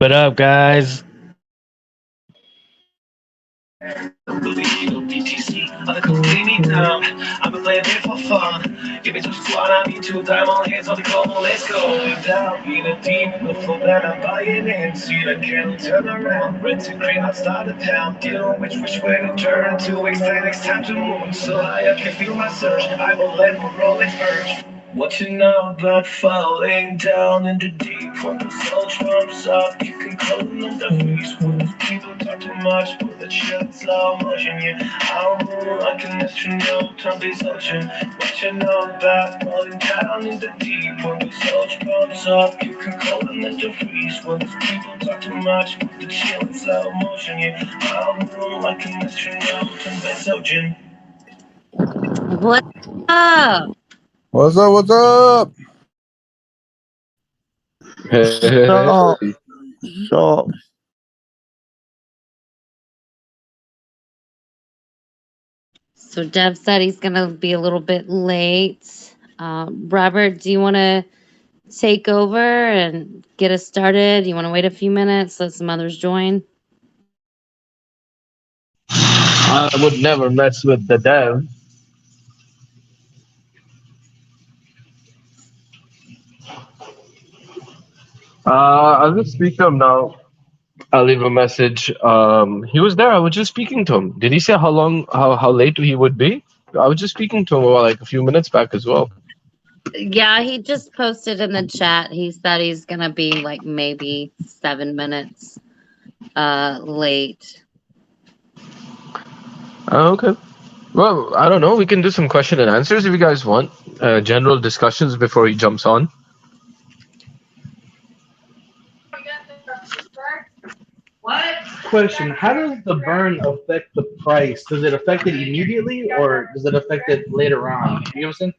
What up, guys? BTC, completely down. I've been playing it for fun. Give me two squad, I need two diamond hands on the go. Let's go. Without being a demon, the flow that I'm buying in. See the candle turn around. Rent to green, I start a pound. Deal know which way to turn. 2 weeks, 10 next time to move. So I can feel my surge. I will let my rolling urge. What you know about falling down in the deep? When the soul jumps up, you can call them the beast. When these people talk too much, put the shit in slow motion. Yeah, I'll move like an astronaut on this ocean. What you know about falling down in the deep? When the soul jumps up, you can call them the freeze. When these people talk too much, put the shit in slow motion. Yeah, I'll move like an astronaut on this ocean. What up? What's up? What's up? Stop. Stop. So Dev said he's gonna be a little bit late. Robert, do you want to take over and get us started? You want to wait a few minutes, let some others join? I would never mess with the dev. I'll just speak to him now. I'll leave a message. He was there. I was just speaking to him. Did he say how late he would be? I was just speaking to him like a few minutes back as well. Yeah, he just posted in the chat. He said he's gonna be like maybe 7 minutes late. Okay. Well, I don't know. We can do some question and answers if you guys want. General discussions before he jumps on. Question: how does the burn affect the price? Does it affect it immediately, or does it affect it later on? You know what I'm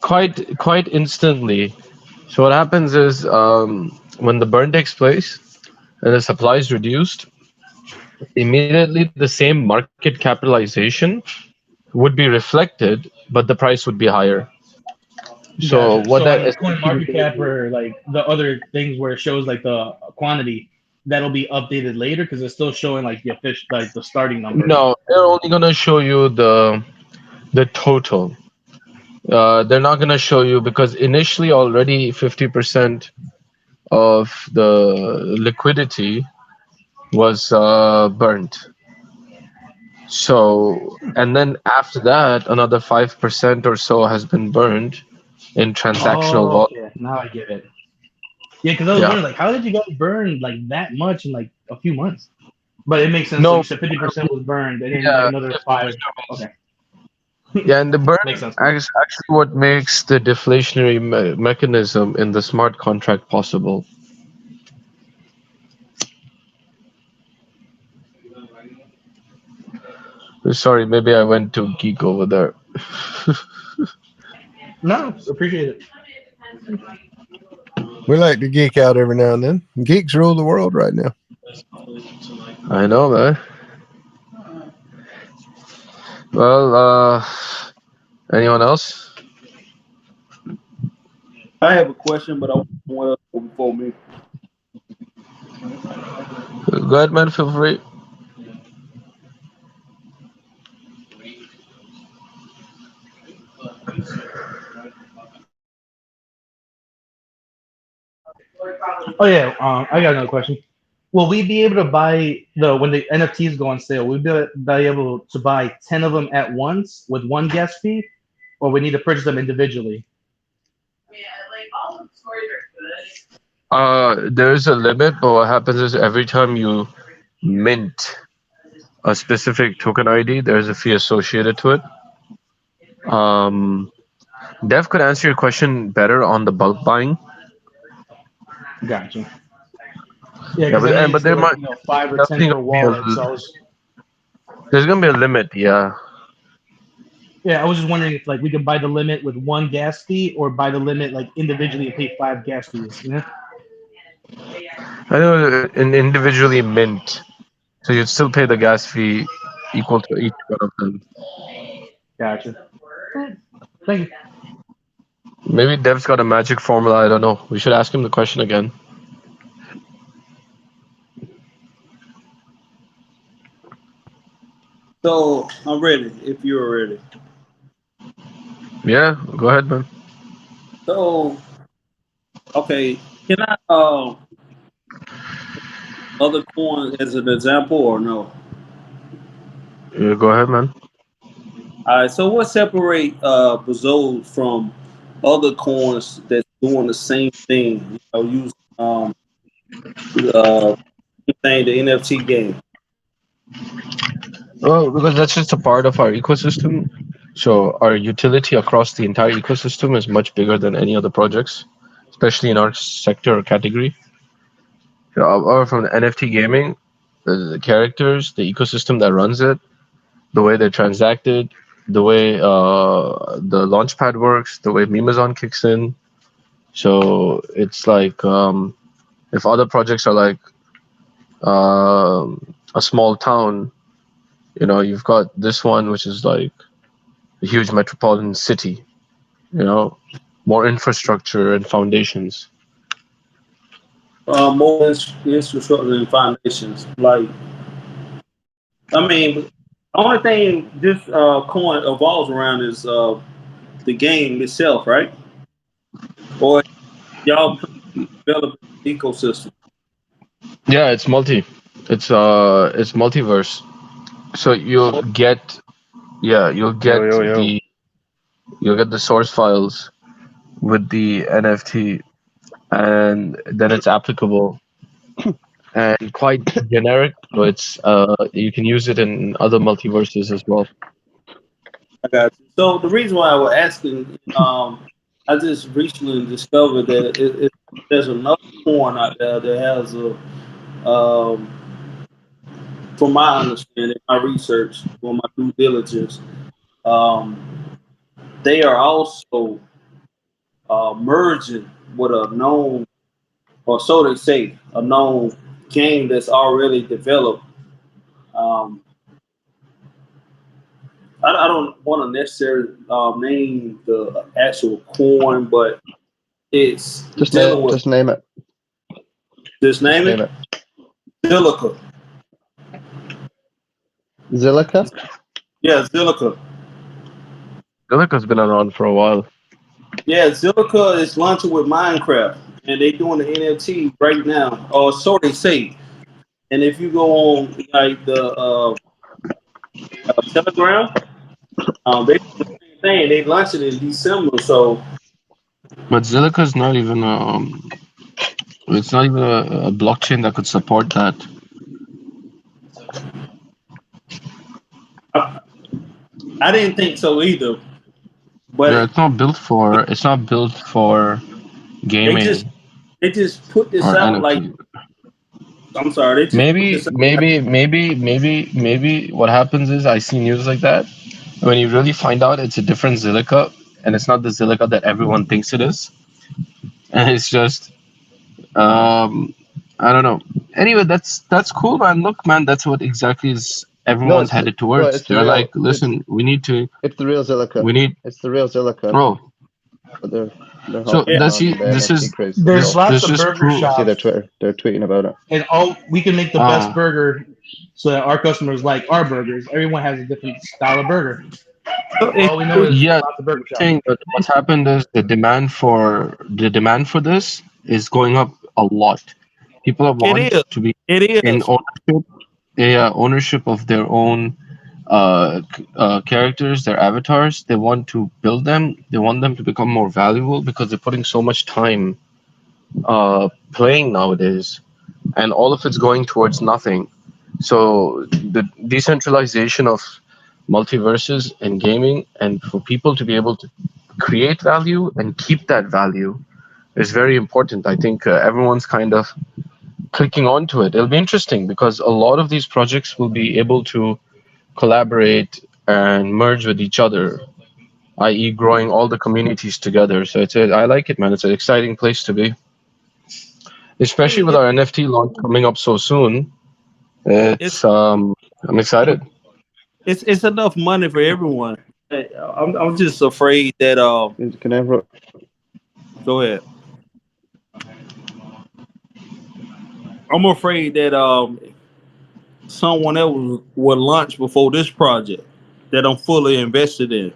saying? Quite instantly. So what happens is when the burn takes place and the supply is reduced, immediately the same market capitalization would be reflected, but the price would be higher. So Gotcha. what So that on Coin Market Cap or like the other things where it shows like the quantity, that'll be updated later because it's still showing like the official, like the starting number. No, they're only gonna show you the total. They're not gonna show you because initially already 50% of the liquidity was burnt. So, and then after that, another 5% or so has been burned in transactional Oh, volume. okay. Now I get it. Yeah, because I was wondering like, how did you guys burn like that much in like a few months? But it makes sense. Like No, you said, 50% was burned, and then yeah, like another 5. Okay. yeah, and the burn Makes sense. is actually what makes the deflationary mechanism in the smart contract possible. Sorry, maybe I went too geek over there. No, appreciate it. We like to geek out every now and then. Geeks rule the world right now. I know, man. Well, anyone else? I have a question, but I want someone else to go before me. Go ahead, man. Feel free. Oh yeah, I got another question. Will we be able to buy when the NFTs go on sale? Will we be able to buy 10 of them at once with one gas fee, or we need to purchase them individually? There's a limit, but what happens is every time you mint a specific token ID, there's a fee associated to it. Dev could answer your question better on the bulk buying. Gotcha. Yeah, but there might 5 or 10 per wallet. So there's gonna be a limit, yeah. Yeah, I was just wondering if like we could buy the limit with one gas fee, or buy the limit like individually and pay 5 gas fees. You know? I know individually mint, so you'd still pay the gas fee equal to each one of them. Gotcha. Thank you. Maybe Dev's got a magic formula. I don't know. We should ask him the question again. So I'm ready. If you're ready. Yeah, go ahead, man. So okay, can I other coins as an example or no? Yeah, go ahead, man. All right. So what separate Bezoge from other coins that's doing the same thing? You know, use uh thing the NFT game. Well, because that's just a part of our ecosystem. So our utility across the entire ecosystem is much bigger than any other projects, especially in our sector or category. So, apart from the NFT gaming, the characters, the ecosystem that runs it, the way they're transacted, the way the launchpad works, the way Amazon kicks in. So it's like if other projects are like a small town, you've got this one which is like a huge metropolitan city, you know, more infrastructure and foundations. More infrastructure and foundations. Like I mean, the only thing this coin evolves around is the game itself, right? Or y'all develop an ecosystem. Yeah, it's it's multiverse. So you'll Yo, get yo, yo. the source files with the NFT, and then it's applicable and quite generic. So it's you can use it in other multiverses as well. I got you. So the reason why I was asking, I just recently discovered that there's another coin out there that has um, from my understanding, my research, or my due diligence, um, they are also merging with a known, or so they say, a known game that's already developed. Um, I don't want to necessarily name the actual coin, but it's dealing with Just name it. this name Just it name it. Zilica. Zilica? Yeah, Zilica. Gilica's been around for a while. Yeah, Zilica is launching with Minecraft, and they doing the NFT right now, or so they say. And if you go on like the Telegram, they do the same thing. They launched it in December, so But Zilica's not even it's not even a blockchain that could support that. I, I didn't think so either. Yeah, But it's not built for they just gaming they just put this or out like NFT. I'm sorry, they just put this out like Maybe what happens is I see news like that. When you really find out it's a different Zilliqa, and it's not the Zilliqa that everyone thinks it is, and it's just I don't know. Anyway, that's cool, man. Look, man, that's what exactly is No, everyone's headed towards. it's the They're like, real. listen, It's the real Zilica. we need. It's the real Zilica. Oh, But they're so hopping that's on the this NFT is craze as There's well. lots this of just burger prove. I see their shops, Twitter. They're tweeting about it. and all we can make the best Uh, burger so that our customers like our burgers. Everyone has a different style of burger. All we know is yeah, lots of burger shops. thing, but what's happened is the demand for this is going up a lot. People it want is. to be It in is. ownership, yeah, ownership of their own characters, their avatars. They want to build them. They want them to become more valuable because they're putting so much time playing nowadays, and all of it's going towards nothing. So the decentralization of multiverses and gaming, and for people to be able to create value and keep that value is very important. I think everyone's kind of clicking onto it. It'll be interesting because a lot of these projects will be able to collaborate and merge with each other, i.e., growing all the communities together. So I like it, man. It's an exciting place to be, especially with It, our NFT launch coming up so soon. it's It's I'm excited. it's enough money for everyone. I'm just afraid that Can I have go ahead. I'm afraid that someone else would launch before this project that I'm fully invested in?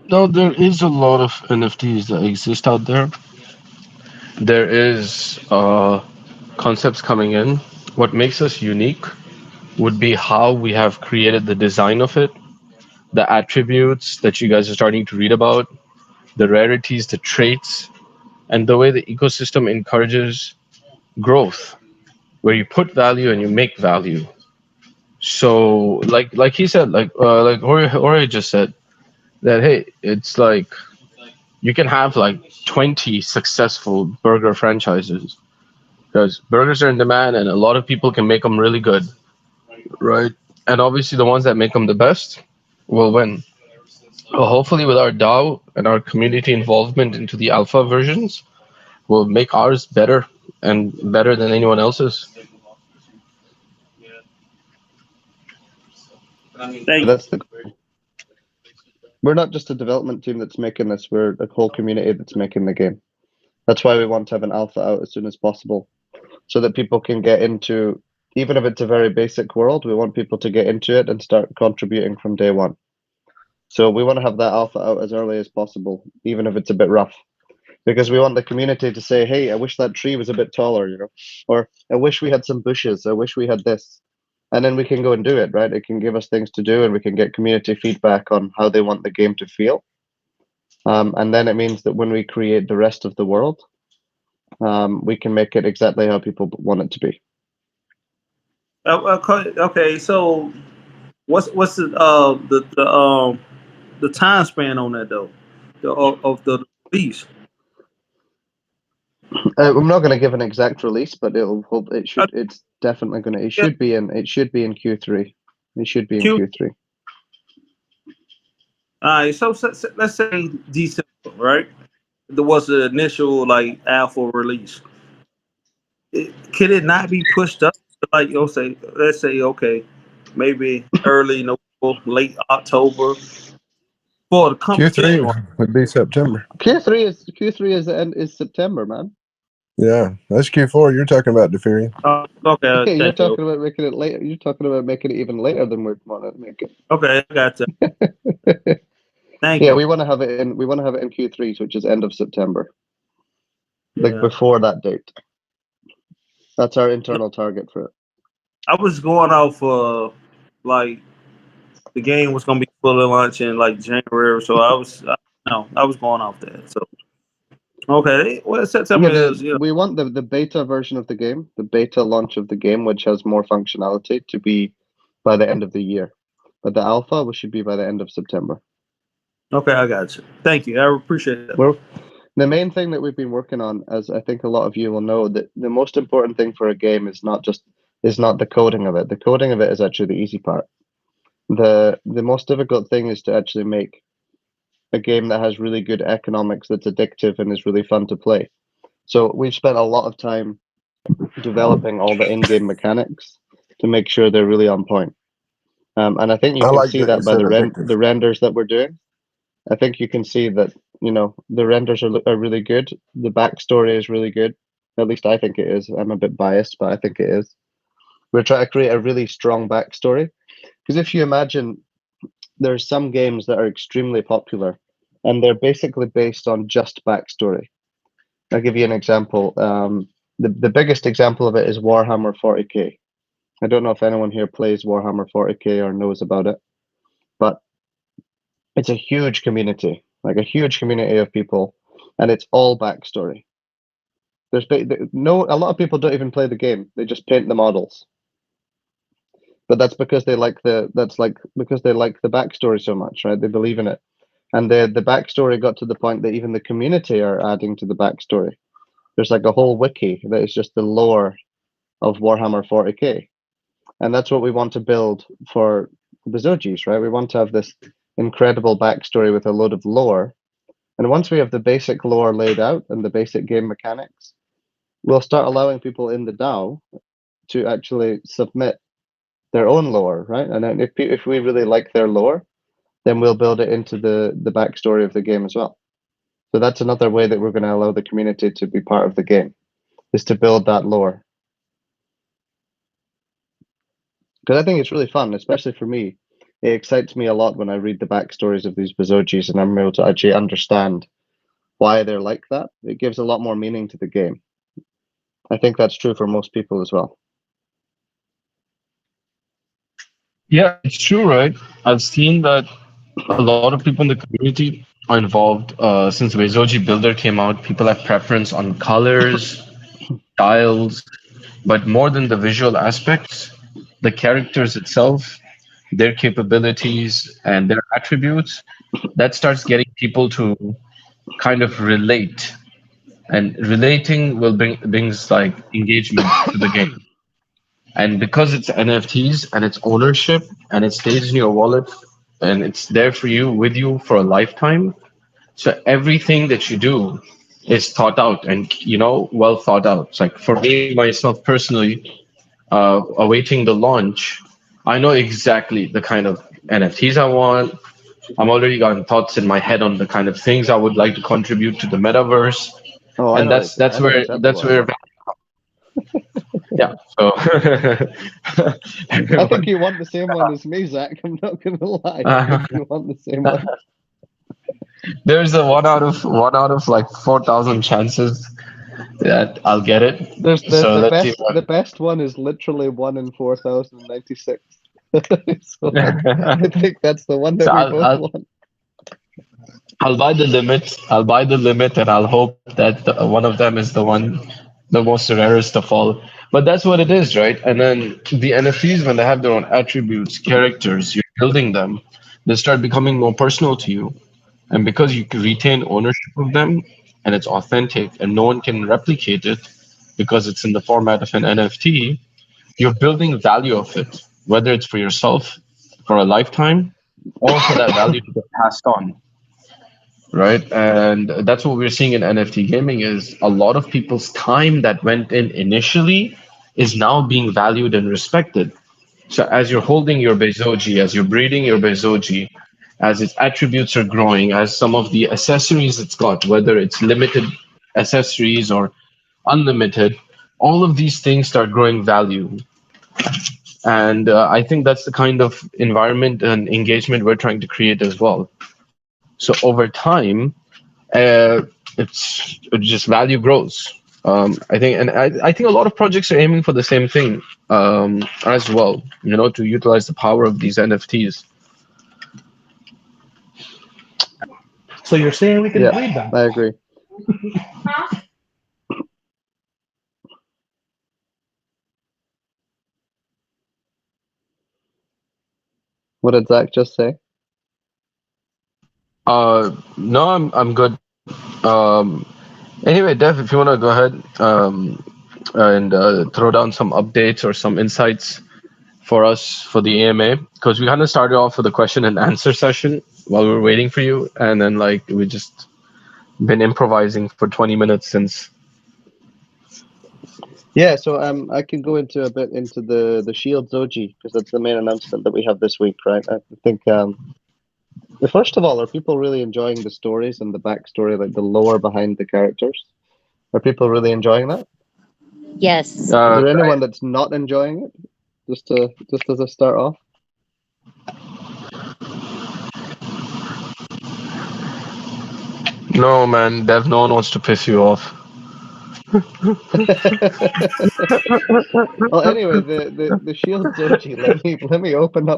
No, there is a lot of NFTs that exist out there. There is concepts coming in. What makes us unique would be how we have created the design of it, the attributes that you guys are starting to read about, the rarities, the traits, and the way the ecosystem encourages growth, where you put value and you make value. So, like he said, like Jorge just said, that hey, it's like you can have like 20 successful burger franchises because burgers are in demand and a lot of people can make them really good, right? And obviously, the ones that make them the best will win. Well, hopefully, with our DAO and our community involvement into the alpha versions, we'll make ours better and better than anyone else's. Thank you. That's the We're not just a development team that's making this, we're a whole community that's making the game. That's why we want to have an alpha out as soon as possible, so that people can get into, even if it's a very basic world, we want people to get into it and start contributing from day one. So we want to have that alpha out as early as possible, even if it's a bit rough, because we want the community to say, hey, I wish that tree was a bit taller, or I wish we had some bushes, I wish we had this. And then we can go and do it, right? It can give us things to do and we can get community feedback on how they want the game to feel. And then it means that when we create the rest of the world, we can make it exactly how people want it to be. Okay, so what's the time span on that though, of the release? I'm not going to give an exact release, but it's definitely going to. It Yeah, should be in Q3. It should be in Q. Q3. All right, so let's say December, right? There was the initial like alpha release. Could it not be pushed up to like let's say okay, maybe early November, late October for the competition? Q3 would be September. Q3 is September, man. Yeah, that's Q4. You're talking about Deferian. Okay, Yeah, you're thank you. talking about making it later. You're talking about making it even later than we want to make it. Okay, I got you. Thank Yeah, you. we want to have it in. We want to have it in Q3, which is end of September, like Yeah. before that date. That's our internal target for it. I was going off like the game was gonna be fully launched in like January, so I was going off that. So okay, well September Yeah, is we want the beta version of the game, the beta launch of the game, which has more functionality, to be by the end of the year. But the alpha should be by the end of September. okay. I got you. Thank you. I appreciate that. Well, the main thing that we've been working on, as I think a lot of you will know, that the most important thing for a game is not the coding of it. The coding of it is actually the easy part. The most difficult thing is to actually make a game that has really good economics, that's addictive and is really fun to play. So we've spent a lot of time developing all the in-game mechanics to make sure they're really on point. And I think you I can like see that that you by said the addictive. renders that we're doing. I think you can see that, the renders are really good. The backstory is really good. At least I think it is. I'm a bit biased, but I think it is. We're trying to create a really strong backstory. Because if you imagine, there's some games that are extremely popular and they're basically based on just backstory. I'll give you an example. The biggest example of it is Warhammer 40k. I don't know if anyone here plays Warhammer 40k or knows about it, but it's a huge community, like a huge community of people, and it's all backstory. A lot of people don't even play the game; they just paint the models. But that's because they like because they like the backstory so much, right? They believe in it, and the backstory got to the point that even the community are adding to the backstory. There's like a whole wiki that is just the lore of Warhammer 40k. And that's what we want to build for Bezoges, right? We want to have this incredible backstory with a load of lore. And once we have the basic lore laid out and the basic game mechanics, we'll start allowing people in the DAO to actually submit their own lore, right? And then if we really like their lore, then we'll build it into the backstory of the game as well. So that's another way that we're going to allow the community to be part of the game, is to build that lore. Because I think it's really fun, especially for me. It excites me a lot when I read the backstories of these Bezogis and I'm able to actually understand why they're like that. It gives a lot more meaning to the game. I think that's true for most people as well. Yeah, it's true, right? I've seen that a lot of people in the community are involved. Since Bezoge Builder came out, people have preference on colors, styles, but more than the visual aspects, the characters itself, their capabilities, and their attributes, that starts getting people to kind of relate. And relating will brings like engagement to the game. And because it's NFTs and it's ownership and it stays in your wallet and it's there for you with you for a lifetime. So everything that you do is thought out and well thought out. It's like for me myself personally, awaiting the launch, I know exactly the kind of NFTs I want. I'm already got thoughts in my head on the kind of things I would like to contribute to the metaverse, Oh, I and know. that's I know where exactly what I want. yeah. So I think you want the same one as me, Zach. I'm not gonna lie. I think you want the same one. there's a one out of like 4,000 chances that I'll get it. There's So the let's see. the best one is literally 1 in 4,096. So I think that's the one that So we both want. I'll buy the limit. I'll buy the limit, and I'll hope that one of them is the one, the most rarest of all. But that's what it is, right? And then the NFTs, when they have their own attributes, characters, you're building them, they start becoming more personal to you. And because you can retain ownership of them, and it's authentic, and no one can replicate it because it's in the format of an NFT, you're building value of it, whether it's for yourself for a lifetime or for that value to get passed on, right? And that's what we're seeing in NFT gaming is a lot of people's time that went in initially is now being valued and respected. So as you're holding your Bezoge, as you're breeding your Bezoge, as its attributes are growing, as some of the accessories it's got, whether it's limited accessories or unlimited, all of these things start growing value. And I think that's the kind of environment and engagement we're trying to create as well. So over time, it just value grows. I think, and I think a lot of projects are aiming for the same thing as well. To utilize the power of these NFTs. So you're saying we can breed them? I agree. What did Zach just say? No, I'm good. Anyway, Dev, if you want to go ahead and throw down some updates or some insights for us for the AMA, because we kind of started off with a question and answer session while we were waiting for you, and then we just been improvising for 20 minutes since. Yeah, so I can go into a bit into the Shield Zoji because that's the main announcement that we have this week, right? I think first of all, are people really enjoying the stories and the backstory, like the lore behind the characters? Are people really enjoying that? Yes. Is there anyone that's not enjoying it? Just as a start off. No, man, Dev, no one wants to piss you off. Well, anyway, the Shield Zoji. Let me open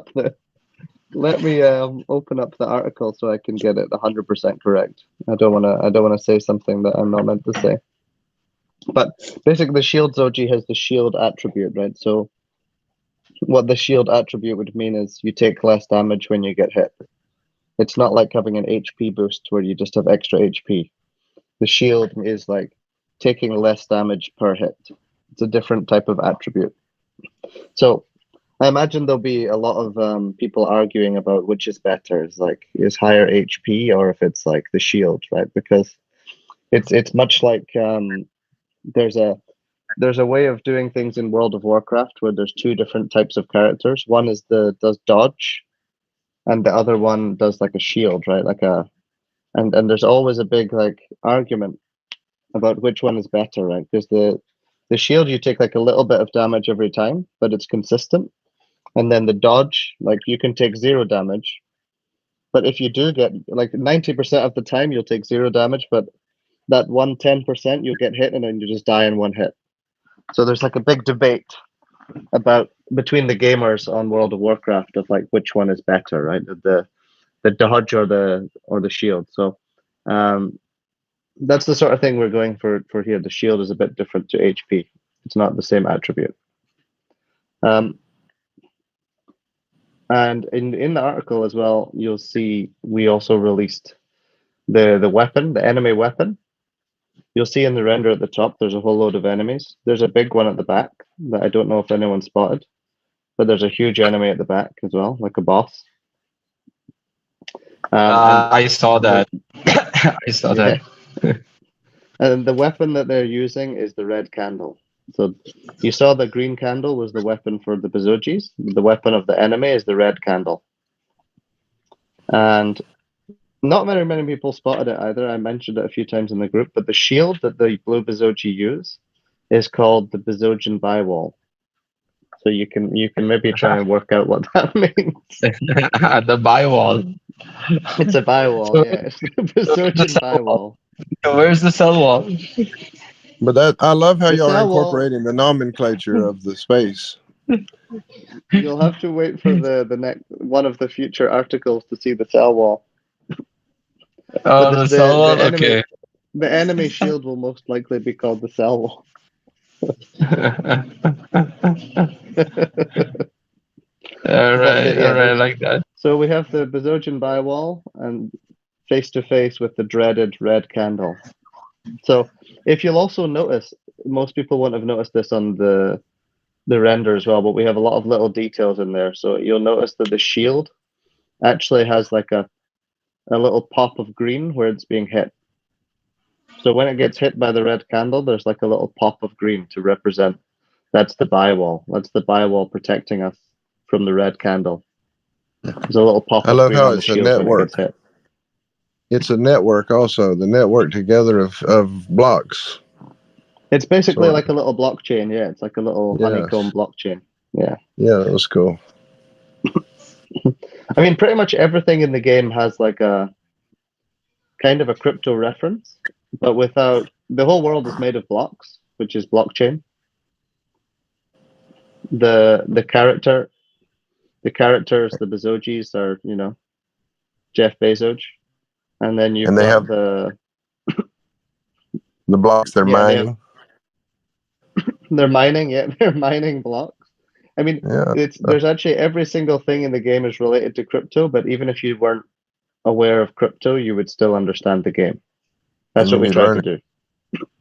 up the article so I can get it 100% correct. I don't wanna say something that I'm not meant to say. But basically, the Shield Zoji has the shield attribute, right? So what the shield attribute would mean is you take less damage when you get hit. It's not like having an HP boost where you just have extra HP. The shield is like taking less damage per hit. It's a different type of attribute. So I imagine there'll be a lot of people arguing about which is better, is higher HP or if it's like the shield, right? Because it's much like there's a way of doing things in World of Warcraft where there's two different types of characters. One does dodge, and the other one does like a shield, right? And there's always a big argument about which one is better, right? Because the shield you take like a little bit of damage every time, but it's consistent. And then the dodge, like you can take 0 damage. But if you do get, like 90% of the time, you'll take 0 damage, but that 10%, you'll get hit and then you just die in 1 hit. So there's like a big debate between the gamers on World of Warcraft of like which one is better, right? The dodge or the shield. So that's the sort of thing we're going for here. The shield is a bit different to HP. It's not the same attribute. And in the article as well, you'll see we also released the weapon, the enemy weapon. You'll see in the render at the top, there's a whole load of enemies. There's a big one at the back that I don't know if anyone spotted, but there's a huge enemy at the back as well, like a boss. I saw that. I saw that. And the weapon that they're using is the red candle. So you saw the green candle was the weapon for the Bezogis. The weapon of the enemy is the red candle. And not very many people spotted it either. I mentioned it a few times in the group, but the shield that the blue Bezoge use is called the Bezogian Bywall. So you can maybe try and work out what that means. The bywall. It's a bywall, yeah. It's the Bezogian bywall. So where's the cell wall? But that I love how The y'all are cell wall- incorporating the nomenclature of the space. You'll have to wait for the next one of the future articles to see the cell wall. Oh, the cell wall? enemy, Okay. The enemy shield will most likely be called the cell wall. All right, yeah, all right, I like that. So we have the Bezogian Bywall and face to face with the dreaded red candle. So if you'll also notice, most people won't have noticed this on the render as well, but we have a lot of little details in there. So you'll notice that the shield actually has like a little pop of green where it's being hit. So when it gets hit by the red candle, there's like a little pop of green to represent that's the bywall. That's the bywall protecting us from the red candle. There's a little pop I of love green how on the it's a shield when it network. gets hit. It's a network also, the network together of blocks. It's basically So- like a little blockchain, yeah. It's like a little Yes. honeycomb blockchain. Yeah. Yeah, that was cool. I mean, pretty much everything in the game has like a kind of a crypto reference, but without the whole world is made of blocks, which is blockchain. The characters, the Bezogis are, Jeff Bezos. And then you've And they got have the blocks they're Yeah, they mining. they're mining, yeah, they're mining blocks. I mean, Yeah. there's actually every single thing in the game is related to crypto, but even if you weren't aware of crypto, you would still understand the game. That's And what we you tried learn to do.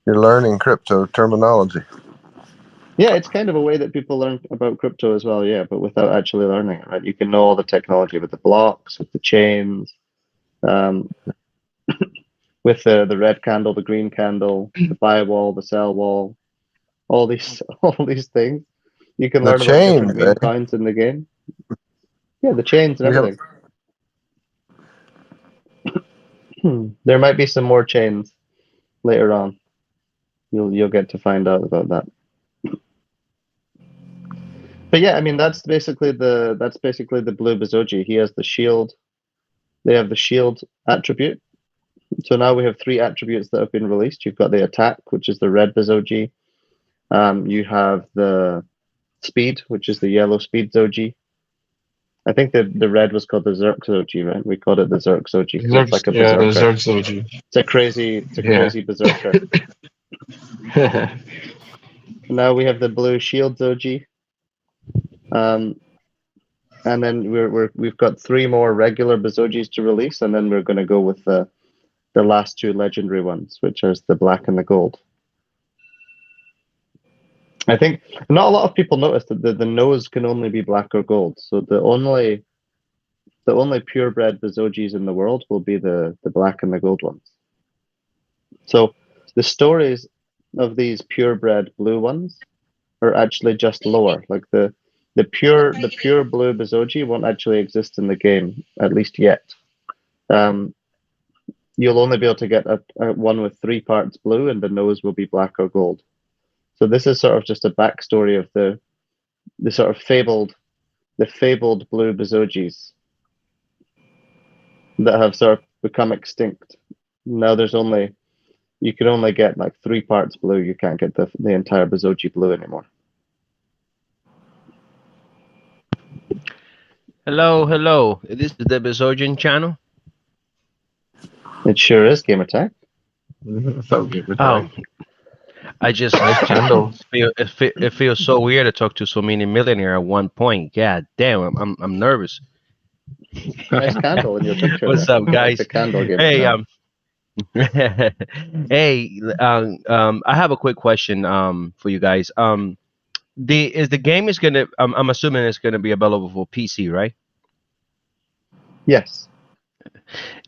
You're learning crypto terminology. Yeah, it's kind of a way that people learn about crypto as well, yeah, but without actually learning it, right? You can know all the technology with the blocks, with the chains, with the red candle, the green candle, the buy wall, the sell wall, all these things. You can The learn about chains, different meme coins in the game. Yeah, the chains and We have- everything. There might be some more chains later on. You'll get to find out about that. But yeah, I mean that's basically the blue Bezoge. He has the shield. They have the shield attribute. So now we have 3 attributes that have been released. You've got the attack, which is the red Bezoge. You have the speed, which is the yellow speed Zoji. I think the red was called the Zerk Zoji, right? We called it the Zerk Zoji. It's like a Yeah, the berserker. Zerg Zoji. It's a crazy berserker. Now we have the blue shield Zoji. And then we've got 3 more regular Bezogis to release, and then we're going to go with the last 2 legendary ones, which is the black and the gold. I think not a lot of people noticed that the nose can only be black or gold. So the only purebred Bezogis in the world will be the black and the gold ones. So the stories of these purebred blue ones are actually just lore. Like the pure blue Bezoge won't actually exist in the game, at least yet. You'll only be able to get a one with 3 parts blue, and the nose will be black or gold. So this is sort of just a backstory of the sort of fabled the fabled blue Bezoges that have sort of become extinct. Now you can only get like 3 parts blue. You can't get the entire Bezoge blue anymore. Hello. This is the Bezogen channel. It sure is, Game Attack. Oh, I just Nice channel. it feels so weird to talk to so many millionaire at one point. God damn, I'm nervous. Nice candle in your picture. What's there. up, guys? The candle Game Hey, Attack. hey, I have a quick question for you guys. The game is gonna I'm assuming it's gonna be available for PC, right? Yes.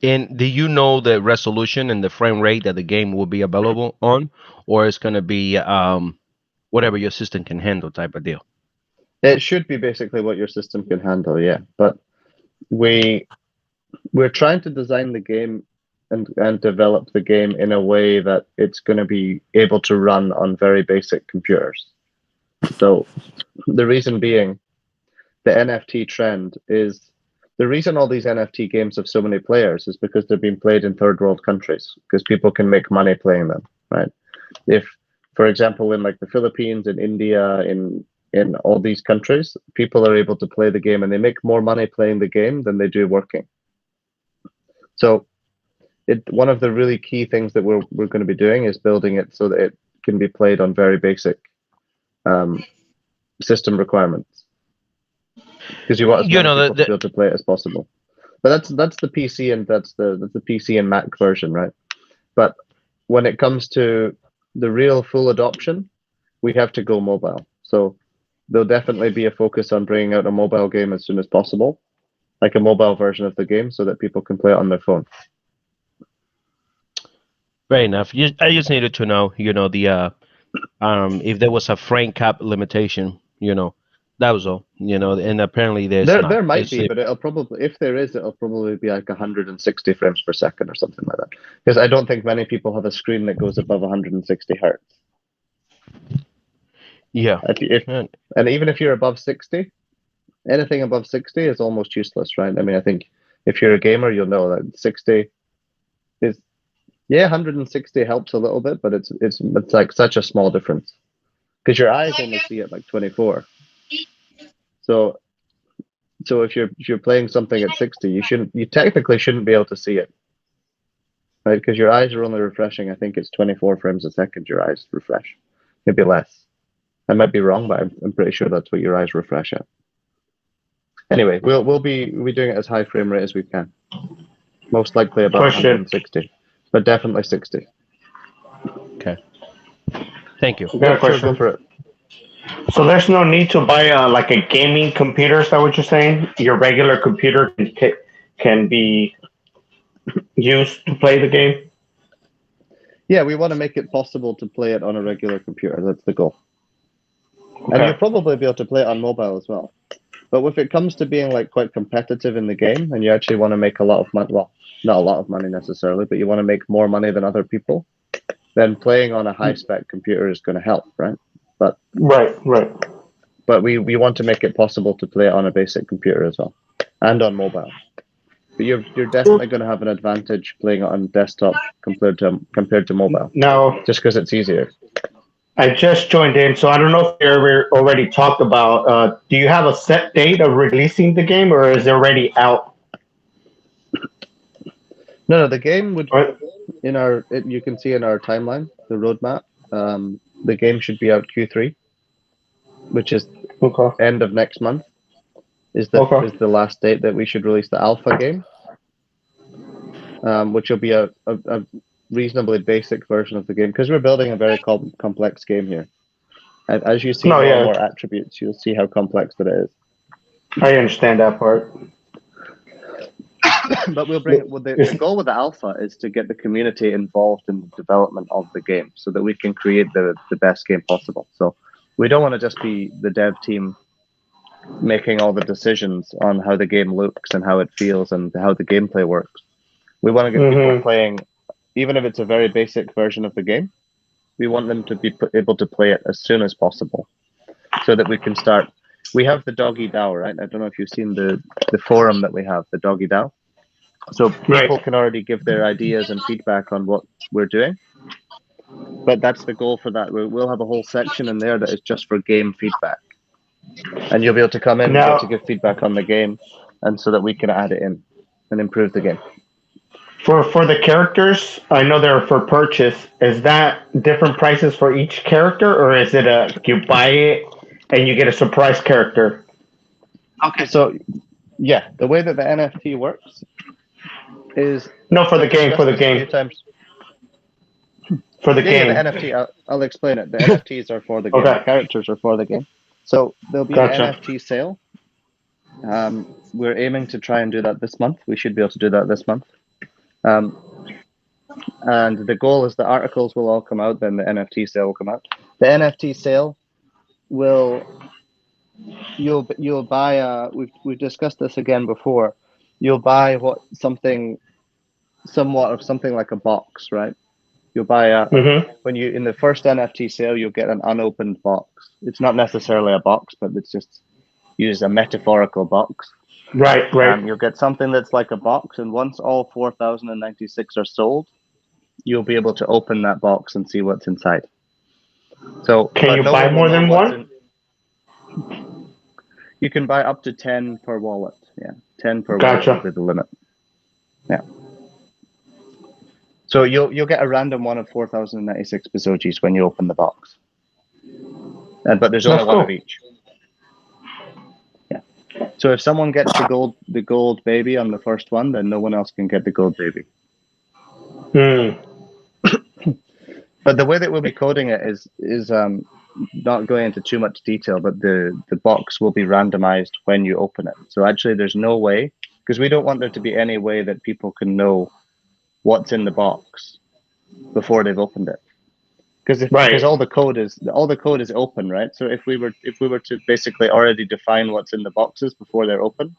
And do you know the resolution and the frame rate that the game will be available on, or it's gonna be whatever your system can handle type of deal? It should be basically what your system can handle, yeah. But we're trying to design the game and develop the game in a way that it's going to be able to run on very basic computers. So the reason being, the NFT trend is the reason all these NFT games have so many players is because they're being played in third world countries because people can make money playing them, right? If, for example, in like the Philippines, in India, in all these countries, people are able to play the game and they make more money playing the game than they do working. So one of the really key things that we're going to be doing is building it so that it can be played on very basic system requirements. Because you want as many people to be able to play it as possible. But that's the PC and that's the PC and Mac version, right? But when it comes to the real full adoption, we have to go mobile. So there'll definitely be a focus on bringing out a mobile game as soon as possible, like a mobile version of the game, so that people can play it on their phone. Fair enough. I just needed to know, the if there was a frame cap limitation, that was all, and apparently there might be, but it'll probably, if there is, it'll probably be like 160 frames per second or something like that. Because I don't think many people have a screen that goes above 160 hertz. Yeah. And even if you're above 60, anything above 60 is almost useless, right? I mean, I think if you're a gamer, you'll know that 60 is, 160 helps a little bit, but it's like such a small difference because your eyes only see it like 24. So if you're playing something at 60, you technically shouldn't be able to see it, right? Because your eyes are only refreshing. I think it's 24 frames a second. Your eyes refresh, maybe less. I might be wrong, but I'm pretty sure that's what your eyes refresh at. Anyway, we'll be doing it as high frame rate as we can. Most likely about 160, but definitely 60. Okay. Thank you. Got a question. Go for it. So there's no need to buy like a gaming computer. Is that what you're saying? Your regular computer can be used to play the game? Yeah, we want to make it possible to play it on a regular computer. That's the goal. Okay. And you'll probably be able to play it on mobile as well. But if it comes to being like quite competitive in the game and you actually want to make a lot of money, well, not a lot of money necessarily, but you want to make more money than other people, then playing on a high spec computer is going to help, right? But right. But we want to make it possible to play it on a basic computer as well, and on mobile. But you're definitely going to have an advantage playing it on desktop compared to mobile. No, just because it's easier. I just joined in, so I don't know if you ever already talked about. Do you have a set date of releasing the game, or is it already out? No, the game would you can see in our timeline, the roadmap. The game should be out Q3, which is end of next month. Is the last date that we should release the alpha game, which will be a reasonably basic version of the game because we're building a very complex game here. And as you see more and more attributes, you'll see how complex that is. I understand that part. But the goal with the alpha is to get the community involved in the development of the game so that we can create the best game possible. So we don't want to just be the dev team making all the decisions on how the game looks and how it feels and how the gameplay works. We want to get people playing, even if it's a very basic version of the game, we want them to be able to play it as soon as possible so that we can start we have the Doggy DAO, right? I don't know if you've seen the forum that we have, the Doggy DAO. So people can already give their ideas and feedback on what we're doing. But that's the goal for that. We'll have a whole section in there that is just for game feedback. And you'll be able to come in and be able to give feedback on the game, and so that we can add it in and improve the game. For the characters, I know they're for purchase. Is that different prices for each character, or is it you buy it and you get a surprise character? Okay, so yeah, the way that the NFT works is no for the game. For the game. For the game. The NFT. I'll explain it. The NFTs are for the game. Okay. The characters are for the game. So there'll be an NFT sale. We're aiming to try and do that this month. We should be able to do that this month. And the goal is the articles will all come out, then the NFT sale will come out. The NFT sale will, you'll buy we've discussed this again before. You'll buy something like a box, right? You'll buy when you in the first NFT sale, you'll get an unopened box. It's not necessarily a box, but it's just use a metaphorical box. Right. You'll get something that's like a box, and once all 4,096 are sold, you'll be able to open that box and see what's inside. So can you buy more than one? You can buy up to 10 per wallet. Yeah, 10 per wallet will be the limit. Yeah. So you'll get a random one of 4,096 Bezoges when you open the box. But there's only one of each. Yeah. So if someone gets the gold baby on the first one, then no one else can get the gold baby. But the way that we'll be coding it is not going into too much detail, but the box will be randomized when you open it. So actually there's no way, because we don't want there to be any way that people can know what's in the box before they've opened it. Because all the code is open, right? So if we were to basically already define what's in the boxes before they're open,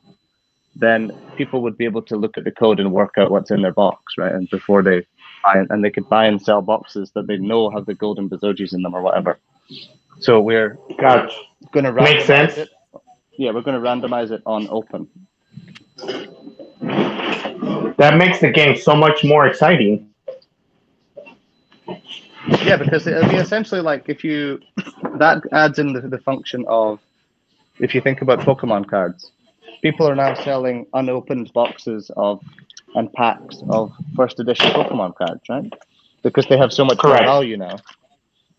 then people would be able to look at the code and work out what's in their box, right? And before they buy, and they could buy and sell boxes that they know have the golden Bezoges in them or whatever. So we're going to randomize it. Yeah, we're going to randomize it on open. That makes the game so much more exciting. Yeah, because it'll be essentially like that adds in the function of, if you think about Pokemon cards, people are now selling unopened boxes and packs of first edition Pokemon cards, right? Because they have so much more value now.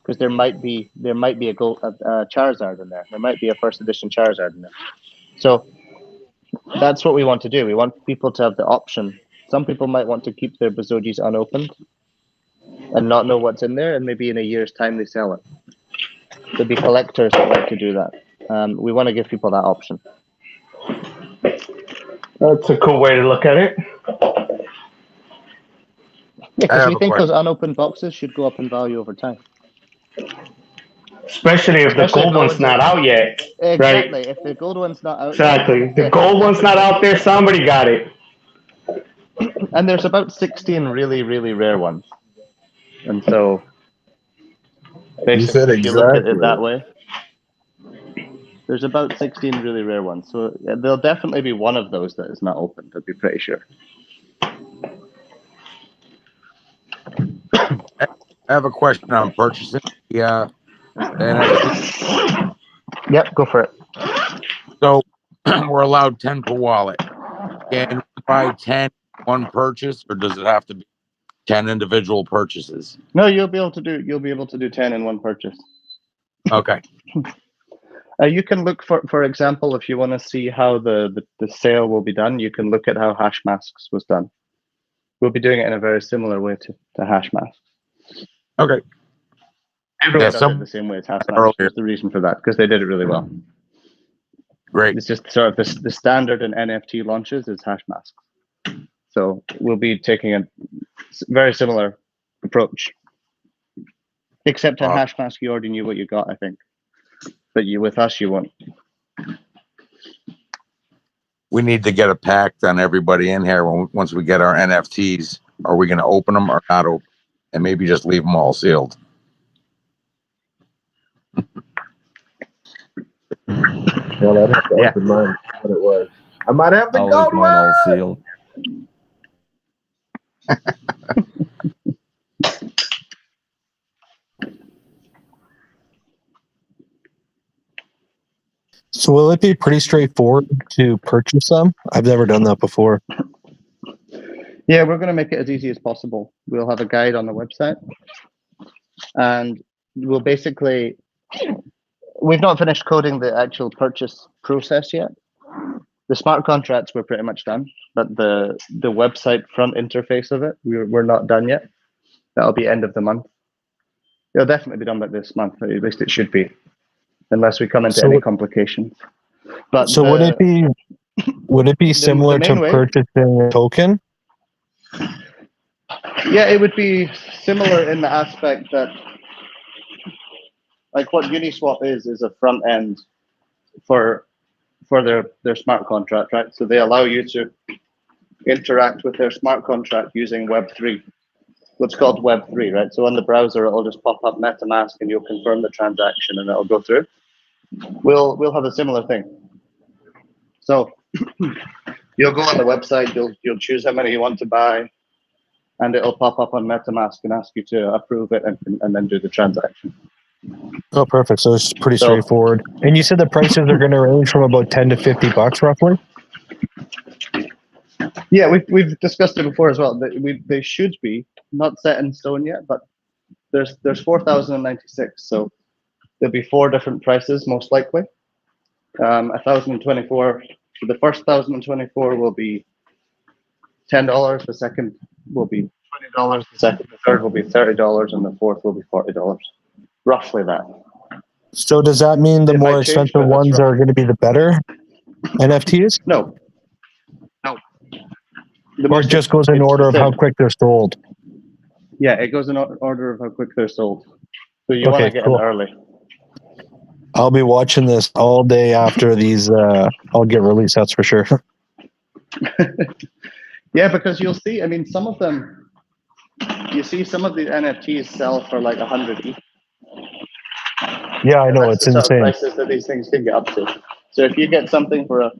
Because there might be a Charizard in there. There might be a first edition Charizard in there. So that's what we want to do. We want people to have the option. Some people might want to keep their Bezoges unopened and not know what's in there, and maybe in a year's time they sell it. There'll be collectors that like to do that. We want to give people that option. That's a cool way to look at it. Yeah, because we think those unopened boxes should go up in value over time. Especially if the gold one's not out yet. Exactly. Right? If the gold one's not out yet. The gold one's not out there, somebody got it. And there's about 16 really, really rare ones. And so, basically, if you look at it that way, there's about 16 really rare ones. So there'll definitely be one of those that is not opened, I'd be pretty sure. I have a question on purchasing the NFT. Yep, go for it. So we're allowed 10 per wallet. Can we buy 10 one purchase, or does it have to be 10 individual purchases? No, you'll be able to do 10 in one purchase. Okay. You can look for example, if you want to see how the sale will be done, you can look at how Hash Masks was done. We'll be doing it in a very similar way to Hash Masks. Okay. Everyone does it the same way as Hash Masks. There's the reason for that, because they did it really well. Great. It's just sort of the standard in NFT launches is Hash Masks. So we'll be taking a very similar approach. Except in Hash Mask, you already knew what you got, I think. But with us, you won't. We need to get a pact on everybody in here once we get our NFTs. Are we going to open them or not open? And maybe just leave them all sealed. Well, I'd have to Yeah. open mine. What it was. I might have the I'll gold leave mine all one. sealed. So will it be pretty straightforward to purchase them? I've never done that before. Yeah, we're going to make it as easy as possible. We'll have a guide on the website, and we'll basically, we've not finished coding the actual purchase process yet. The smart contracts we're pretty much done, but the website front interface of it, we're not done yet. That'll be end of the month. It'll definitely be done by this month, at least it should be, unless we come into any complications. But so would it be similar to purchasing a token? Yeah, it would be similar in the aspect that, like, what Uniswap is a front end for their smart contract, right? So they allow you to interact with their smart contract using Web3, what's called Web3, right? So on the browser, it'll just pop up MetaMask and you'll confirm the transaction and it'll go through. We'll have a similar thing. So you'll go on the website, you'll choose how many you want to buy, and it'll pop up on MetaMask and ask you to approve it and then do the transaction. Oh, perfect. So it's pretty straightforward. And you said the prices are going to range from about $10 to $50 roughly? Yeah, we've discussed it before as well. They should be not set in stone yet, but there's 4,096. So there'll be 4 different prices most likely. 1,024. So the first 1,024 will be $10. The second will be $20. The third will be $30, and the fourth will be $40. Roughly that. So does that mean the more expensive ones are going to be the better NFTs? No. Or it just goes in order of how quick they're sold? Yeah, it goes in order of how quick they're sold. So you want to get in early. I'll be watching this all day after these all get released, that's for sure. Yeah, because you'll see, I mean, some of them, you see some of the NFTs sell for like 100 ETH. Yeah, I know, it's insane. Prices that these things can get up to. So if you get something for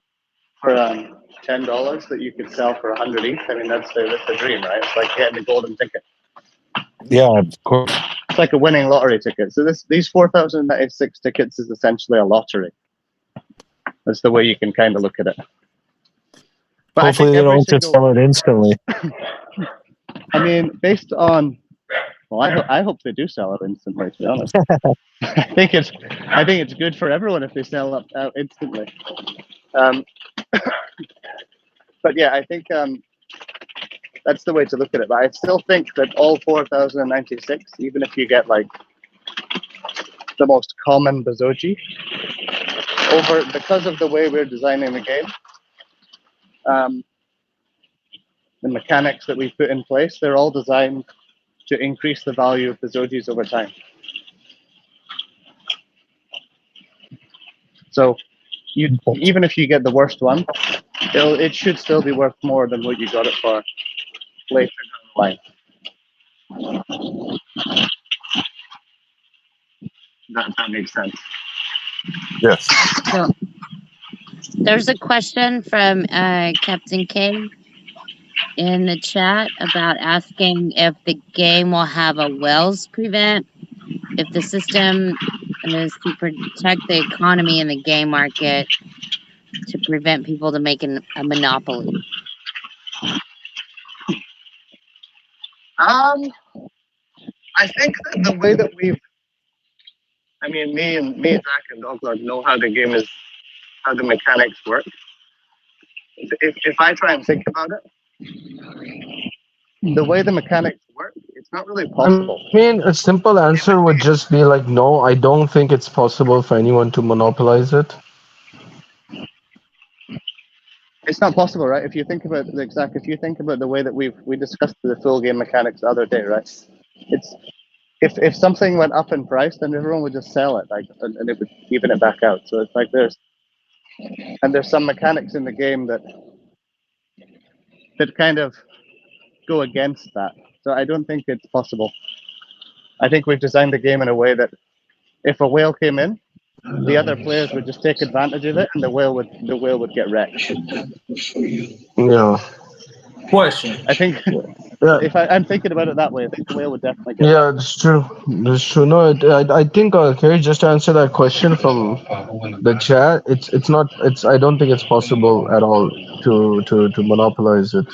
$10 that you could sell for 100 ETH, I mean, that's the dream, right? It's like getting the golden ticket. Yeah, of course. It's like a winning lottery ticket. So these 4,096 tickets is essentially a lottery. That's the way you can kind of look at it. But hopefully they don't just sell it instantly. I mean, based on, well, I hope they do sell it instantly, to be honest. I think it's good for everyone if they sell it out instantly. But yeah, I think that's the way to look at it. But I still think that all 4,096, even if you get like the most common Bezoge, because of the way we're designing the game, the mechanics that we've put in place, they're all designed to increase the value of Bezoges over time. So even if you get the worst one, it should still be worth more than what you got it for later down the line. That makes sense. Yes. So there's a question from Captain K in the chat about asking if the game will have a Wells prevent, if the system is to protect the economy in the game market to prevent people to making a monopoly. I think that the way that me and Zach and Doglog know how the game is, how the mechanics work. If I try and think about it, the way the mechanics work, it's not really possible. I mean, a simple answer would just be like, no, I don't think it's possible for anyone to monopolize it. It's not possible, right? If you think about it, Zach, if you think about the way that we discussed the full game mechanics the other day, right? It's if something went up in price, then everyone would just sell it, like, and it would even it back out. So it's like there's some mechanics in the game that kind of go against that. So I don't think it's possible. I think we've designed the game in a way that if a whale came in the other players would just take advantage of it, and the whale would get wrecked. Yeah. Question. I think Yeah. if I'm thinking about it that way, I think the whale would definitely get Yeah, wrecked. it's true. That's true. No, I think Kerry, just to answer that question from the chat, it's not. It's I don't think it's possible at all to monopolize it.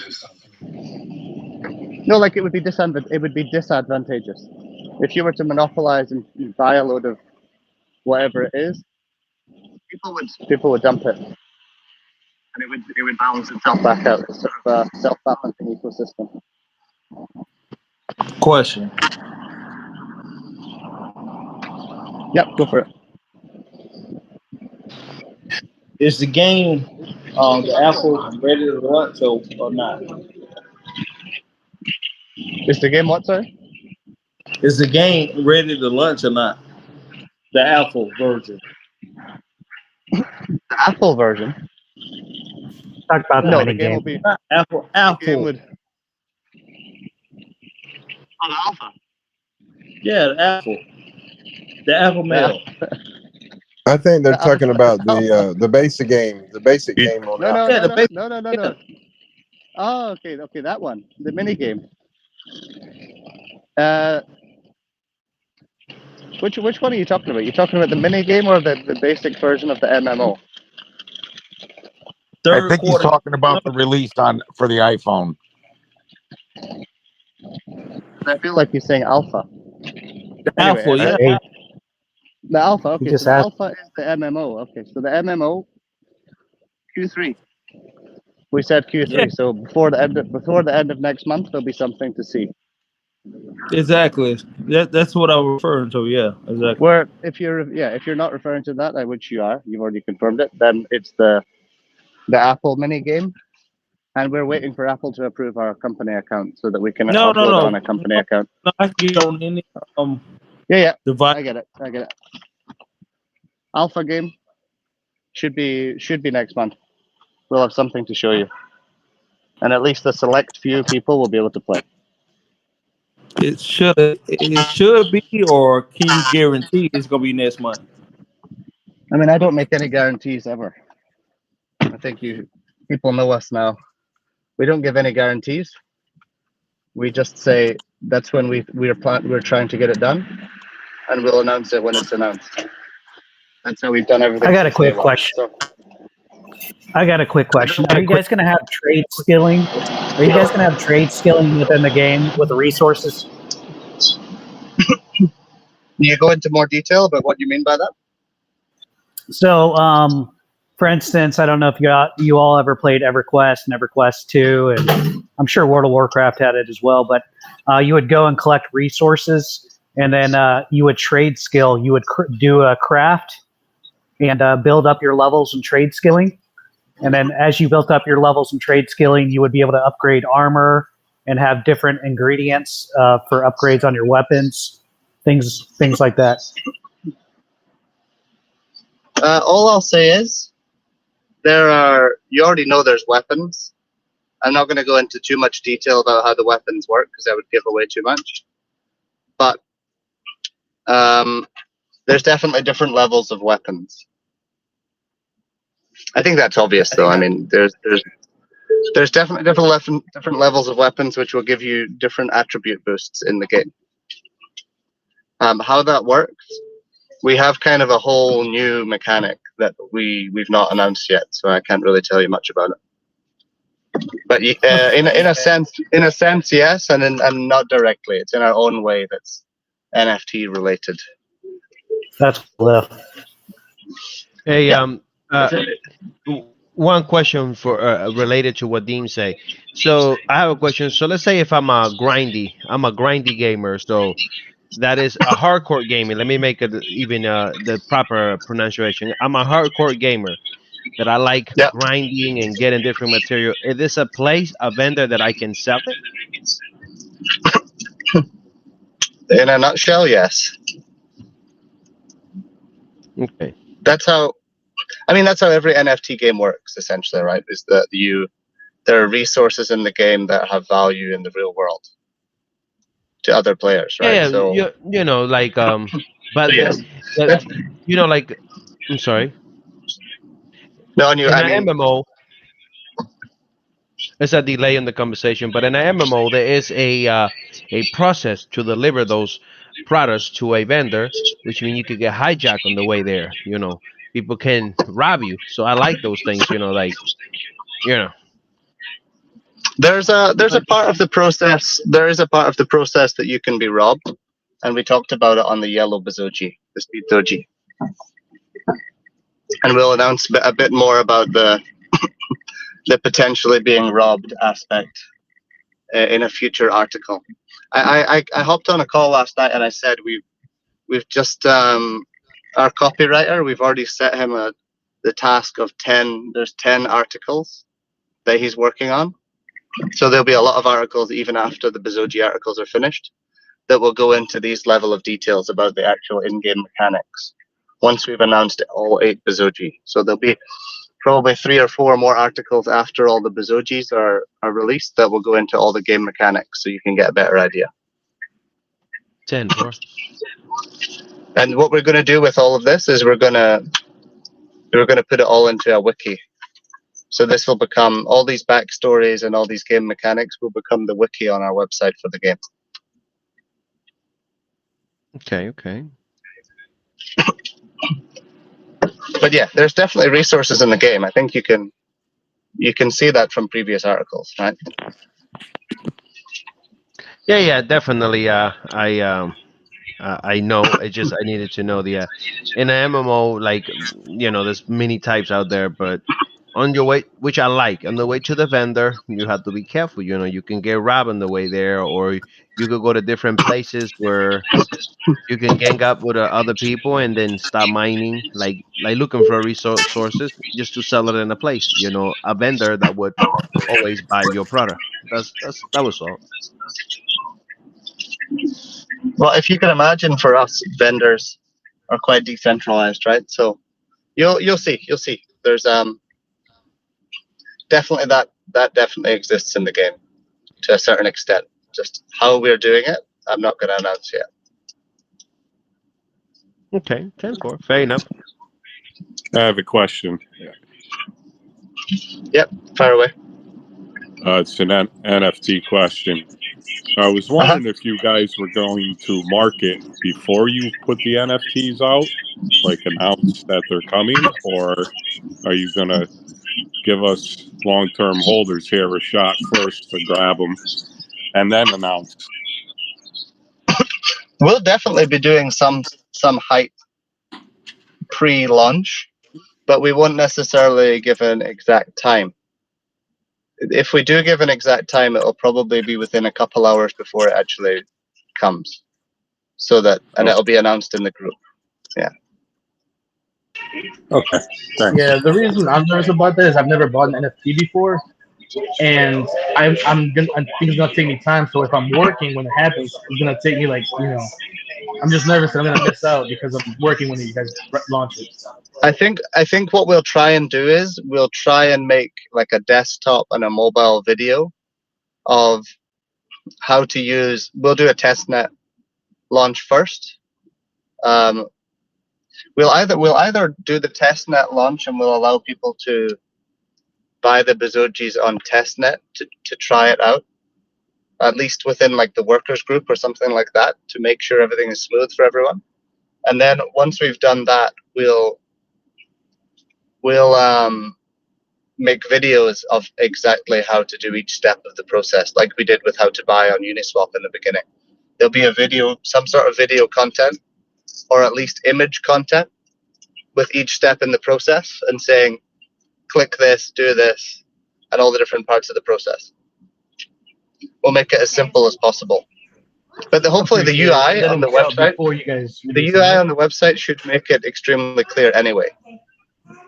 No, like it would be disadvantageous if you were to monopolize and buy a load of whatever it is. People would dump it, and it would balance itself back out. It's sort of a self-balancing ecosystem. Question. Yep, go for it. Is the game the Apple ready to launch or not? Is the game what, sorry? Is the game ready to launch or not? The Apple version. The Apple version? Talk about the No, mini the game will game. be Not Apple. the game Apple. would. Oh, the alpha. Yeah, the Apple. The Apple Mail. I think they're The talking alpha. about the basic game, the basic game on No, no, Apple. Yeah, no, the no, basic. no, no, no, Yeah. no. Oh, okay, that one, the mini game. Which one are you talking about? You talking about the mini game or the basic version of the MMO? I Third think he's quarter. talking about the release for the iPhone. I feel like he's saying alpha. The Anyway, Alpha. Yeah. Hey, the alpha. Okay, just so the asked. alpha is the MMO. Okay, so the MMO Q3. We said Q3. Yeah. So before the end of next month, there'll be something to see. Exactly. That's what I'm referring to. Yeah. Exactly. Where if you're not referring to that, which you are, you've already confirmed it. Then it's the Apple mini game, and we're waiting for Apple to approve our company account so that we can No, upload it on no. a company account. No, I can get on any Yeah, device. I get it. Alpha game should be next month. We'll have something to show you, and at least a select few people will be able to play. It should be, or can you guarantee it's gonna be next month? I mean, I don't make any guarantees ever. I think people know us now. We don't give any guarantees. We just say that's when we're trying to get it done, and we'll announce it when it's announced. That's how we've done everything. I got a since quick day one. question. So, I got a quick question. Are you guys going to have trade skilling? Are you guys going to have trade skilling within the game with the resources? can you go into more detail about what you mean by that? So, for instance, I don't know if you all ever played EverQuest and EverQuest 2, and I'm sure World of Warcraft had it as well, but you would go and collect resources, and then you would trade skill. You would do a craft and build up your levels and trade skilling. And then as you built up your levels and trade skilling, you would be able to upgrade armor and have different ingredients for upgrades on your weapons, things like that. All I'll say is you already know there's weapons. I'm not going to go into too much detail about how the weapons work because that would give away too much. But there's definitely different levels of weapons. I think that's obvious, though. I mean, there's definitely different levels of weapons which will give you different attribute boosts in the game. How that works, we have kind of a whole new mechanic that we've not announced yet, so I can't really tell you much about it. But in a sense, yes, and not directly. It's in our own way that's NFT related. That's cool. Hey, Yeah. one question for related to what Dean say. So I have a question. So let's say if I'm a grindy gamer. So that is a hardcore gamer. Let me make it even the proper pronunciation. I'm a hardcore gamer that I like grinding and getting different material. Is this a vendor that I can sell it? In a nutshell, yes. Okay. That's how every NFT game works, essentially, right? Is that there are resources in the game that have value in the real world to other players, right? Yeah, So you know, like but yes. you know, like I'm sorry. No, In I an mean, MMO, it's a delay in the conversation, but in an MMO, there is a process to deliver those products to a vendor, which means you could get hijacked on the way there. You know, people can rob you. So I like those things. You know, like you know. there's a part of the process. There is a part of the process that you can be robbed, and we talked about it on the yellow Bezoge, the speed doji, and we'll announce a bit more about the potentially being robbed aspect in a future article. I hopped on a call last night and I said we've just our copywriter, we've already set him the task of 10. There's 10 articles that he's working on, so there'll be a lot of articles even after the Bezoge articles are finished that will go into these level of details about the actual in-game mechanics once we've announced all 8 Bezoge. So there'll be probably 3 or 4 more articles after all the Bezoges are released that will go into all the game mechanics, so you can get a better idea. 10-4. And what we're going to do with all of this is we're going to put it all into a wiki. So this will become, all these backstories and all these game mechanics will become the wiki on our website for the game. Okay. But yeah, there's definitely resources in the game. I think you can see that from previous articles, right? Yeah, definitely. I know. I needed to know the in an MMO, like there's many types out there, but on your way, which I like, on the way to the vendor, you have to be careful. You can get robbed on the way there, or you could go to different places where you can gang up with other people and then start mining, like looking for resources just to sell it in a place. A vendor that would always buy your product. That was all. Well, if you can imagine, for us, vendors are quite decentralized, right? So you'll see. There's definitely that definitely exists in the game to a certain extent. Just how we're doing it, I'm not going to announce yet. Okay, 10-4. Fair enough. I have a question. Yep, fire away. It's an NFT question. I was wondering if you guys were going to market before you put the NFTs out, like announce that they're coming, or are you going to give us long-term holders here a shot first to grab them and then announce? We'll definitely be doing some hype pre-launch, but we won't necessarily give an exact time. If we do give an exact time, it'll probably be within a couple hours before it actually comes, it'll be announced in the group. Yeah. Okay. Thanks. Yeah, the reason I'm nervous about that is I've never bought an NFT before, and I think it's gonna take me time. So if I'm working when it happens, it's gonna take me I'm just nervous that I'm gonna miss out because I'm working when you guys launch it. I think what we'll try and do is we'll try and make like a desktop and a mobile video of how to use. We'll do a testnet launch first. We'll either do the testnet launch and we'll allow people to buy the Bezoges on testnet to try it out, at least within like the workers group or something like that, to make sure everything is smooth for everyone. And then once we've done that, we'll make videos of exactly how to do each step of the process, like we did with how to buy on Uniswap in the beginning. There'll be a video, some sort of video content, or at least image content with each step in the process and saying, click this, do this, and all the different parts of the process. We'll make it as simple as possible. But hopefully the UI on the website, on the website should make it extremely clear anyway.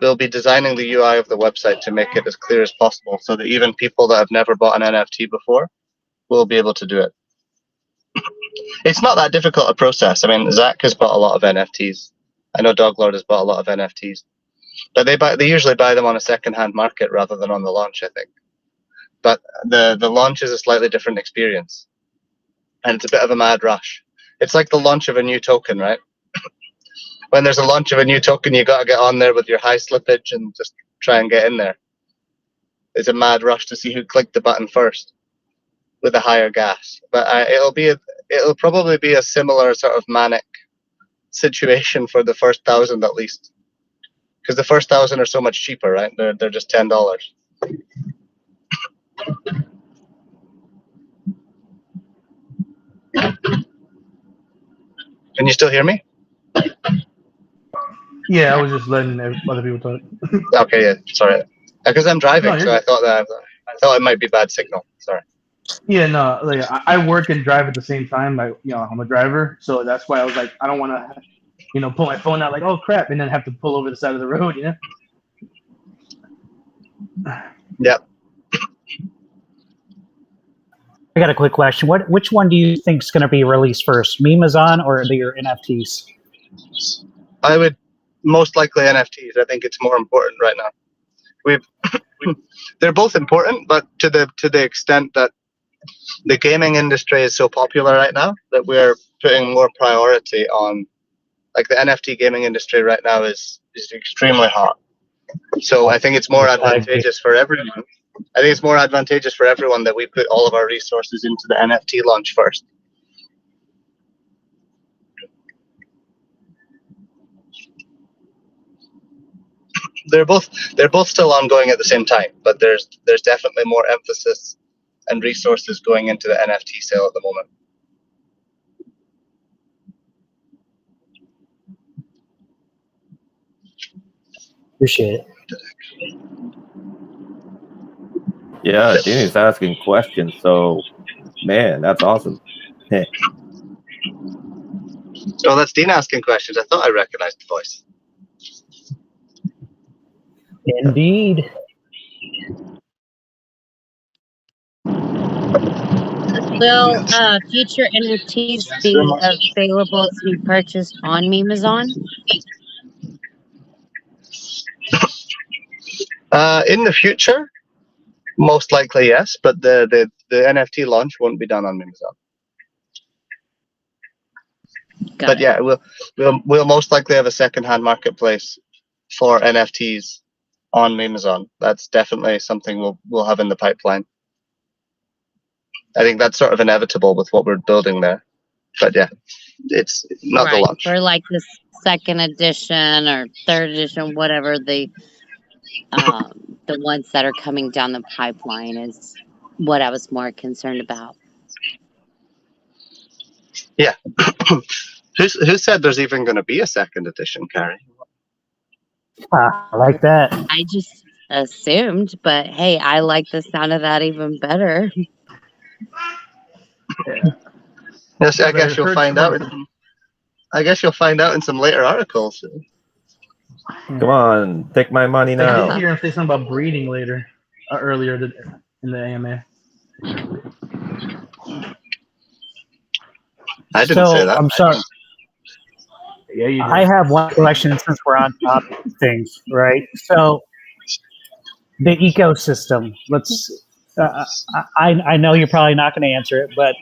We'll be designing the UI of the website to make it as clear as possible so that even people that have never bought an NFT before will be able to do it. It's not that difficult a process. I mean, Zach has bought a lot of NFTs. I know Doglord has bought a lot of NFTs. But they usually buy them on a second-hand market rather than on the launch, I think. But the launch is a slightly different experience. And it's a bit of a mad rush. It's like the launch of a new token, right? when there's a launch of a new token, you got to get on there with your high slippage and just try and get in there. It's a mad rush to see who clicked the button first with a higher gas. But it'll probably be a similar sort of manic situation for the first 1,000 at least, because the first 1,000 are so much cheaper, right? They're just $10. Can you still hear me? Yeah, I was just letting other people talk. Okay, yeah, sorry. Because I'm driving, No, so I thought it might be bad signal. Sorry. Yeah, no, like I work and drive at the same time. Like, I'm a driver, so that's why I was like, I don't want to, pull my phone out like, oh crap, and then have to pull over the side of the road, Yep. I got a quick question. Which one do you think is going to be released first, Memazon or your NFTs? I would most likely NFTs. I think it's more important right now. They're both important, but to the extent that the gaming industry is so popular right now that we're putting more priority on, like the NFT gaming industry right now is extremely hot. So I think it's more advantageous for everyone. I think it's more advantageous for everyone that we put all of our resources into the NFT launch first. They're both still ongoing at the same time, but there's definitely more emphasis and resources going into the NFT sale at the moment. Appreciate it. Yeah, Danny's asking questions, so man, that's awesome. Hey. Oh, that's Dean asking questions. I thought I recognized the voice. Indeed. Will future NFTs be available to be purchased on Memazon? In the future, most likely yes, but the NFT launch won't be done on Memazon. But yeah, we'll most likely have a secondhand marketplace for NFTs on Memazon. That's definitely something we'll have in the pipeline. I think that's sort of inevitable with what we're building there. But yeah, it's not the launch. For like the second edition or third edition, whatever the ones that are coming down the pipeline is what I was more concerned about. Yeah. Who said there's even going to be a second edition, Carrie? I like that. I just assumed, but hey, I like the sound of that even better. Yes, I guess you'll find out. I guess you'll find out in some later articles. Come on, take my money I now. did hear him say something about breeding later, earlier in the AMA. I didn't say that. I'm sorry. Yeah, you did. I have one question since we're on top of things, right? So the ecosystem. Let's. I know you're probably not going to answer it, but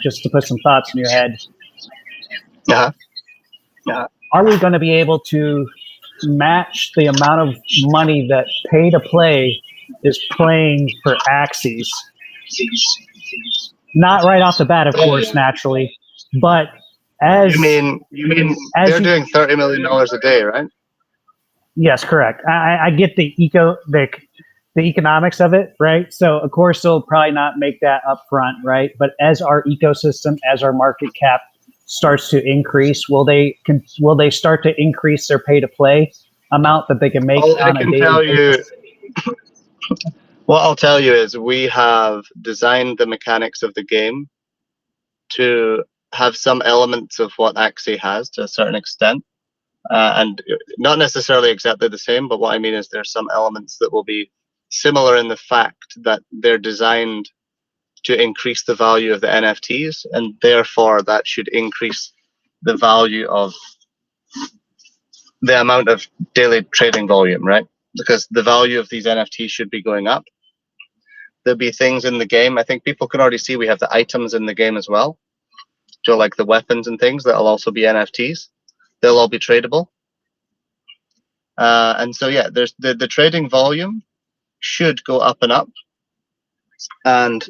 just to put some thoughts in your head. Yeah. Are we going to be able to match the amount of money that pay to play is playing for Axes? Not right off the bat, of course, naturally, but as you mean they're doing $30 million a day, right? Yes, correct. I get the economics of it, right? So of course they'll probably not make that upfront, right? But as our ecosystem, as our market cap starts to increase, will they start to increase their pay to play amount that they can make on a daily basis? What I'll tell you is we have designed the mechanics of the game to have some elements of what Axie has to a certain extent. And not necessarily exactly the same, but what I mean is there's some elements that will be similar in the fact that they're designed to increase the value of the NFTs, and therefore that should increase the value of the amount of daily trading volume, right? Because the value of these NFTs should be going up. There'll be things in the game. I think people can already see we have the items in the game as well. So like the weapons and things that'll also be NFTs. they'll all be tradable. And so yeah, there's the trading volume should go up and up, and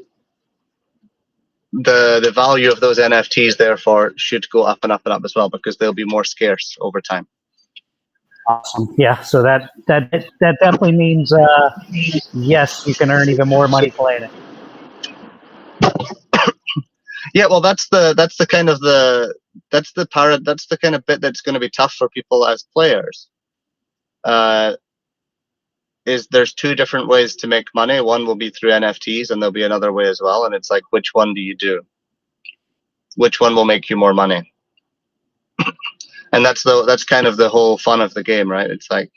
the value of those NFTs therefore should go up and up and up as well, because they'll be more scarce over time. Awesome. Yeah. So that definitely means yes, you can earn even more money playing it. Yeah, well, that's the kind of that's the kind of bit that's going to be tough for people as players. Is there's two different ways to make money. One will be through NFTs, and there'll be another way as well. And it's like, which one do you do? Which one will make you more money? And that's kind of the whole fun of the game, right? It's like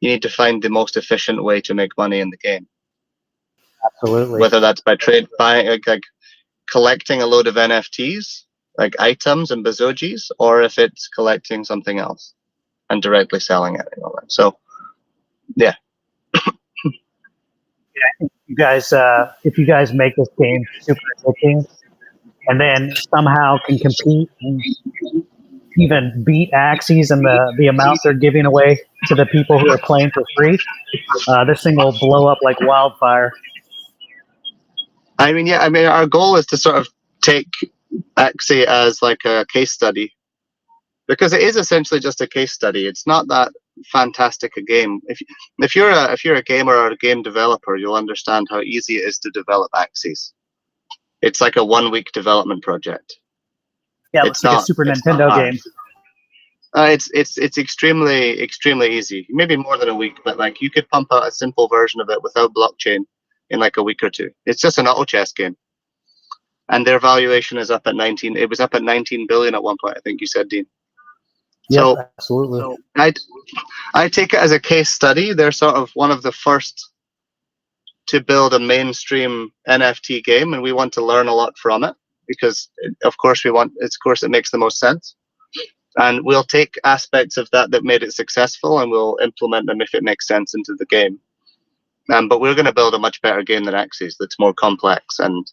you need to find the most efficient way to make money in the game. Absolutely. Whether that's by buying like collecting a load of NFTs, like items and Bezoges, or if it's collecting something else and directly selling it. You know, so, yeah. You guys, if you guys make this game super addicting, and then somehow can compete and even beat Axes and the amount they're giving away to the people who are playing for free, this thing will blow up like wildfire. I mean, yeah. I mean, our goal is to sort of take Axie as like a case study, because it is essentially just a case study. It's not that fantastic a game. If you're a gamer or a game developer, you'll understand how easy it is to develop Axes. It's like a 1-week development project. Yeah, it's like a Super Nintendo game. It's extremely easy. Maybe more than a week, but like you could pump out a simple version of it without blockchain in like a week or two. It's just an auto chess game, and their valuation is up at 19. It was up at 19 billion at one point, I think you said, Dean. Yeah, so, absolutely. So I take it as a case study. They're sort of one of the first to build a mainstream NFT game, and we want to learn a lot from it, because of course it makes the most sense. And we'll take aspects of that made it successful, and we'll implement them if it makes sense into the game. But we're going to build a much better game than Axis that's more complex in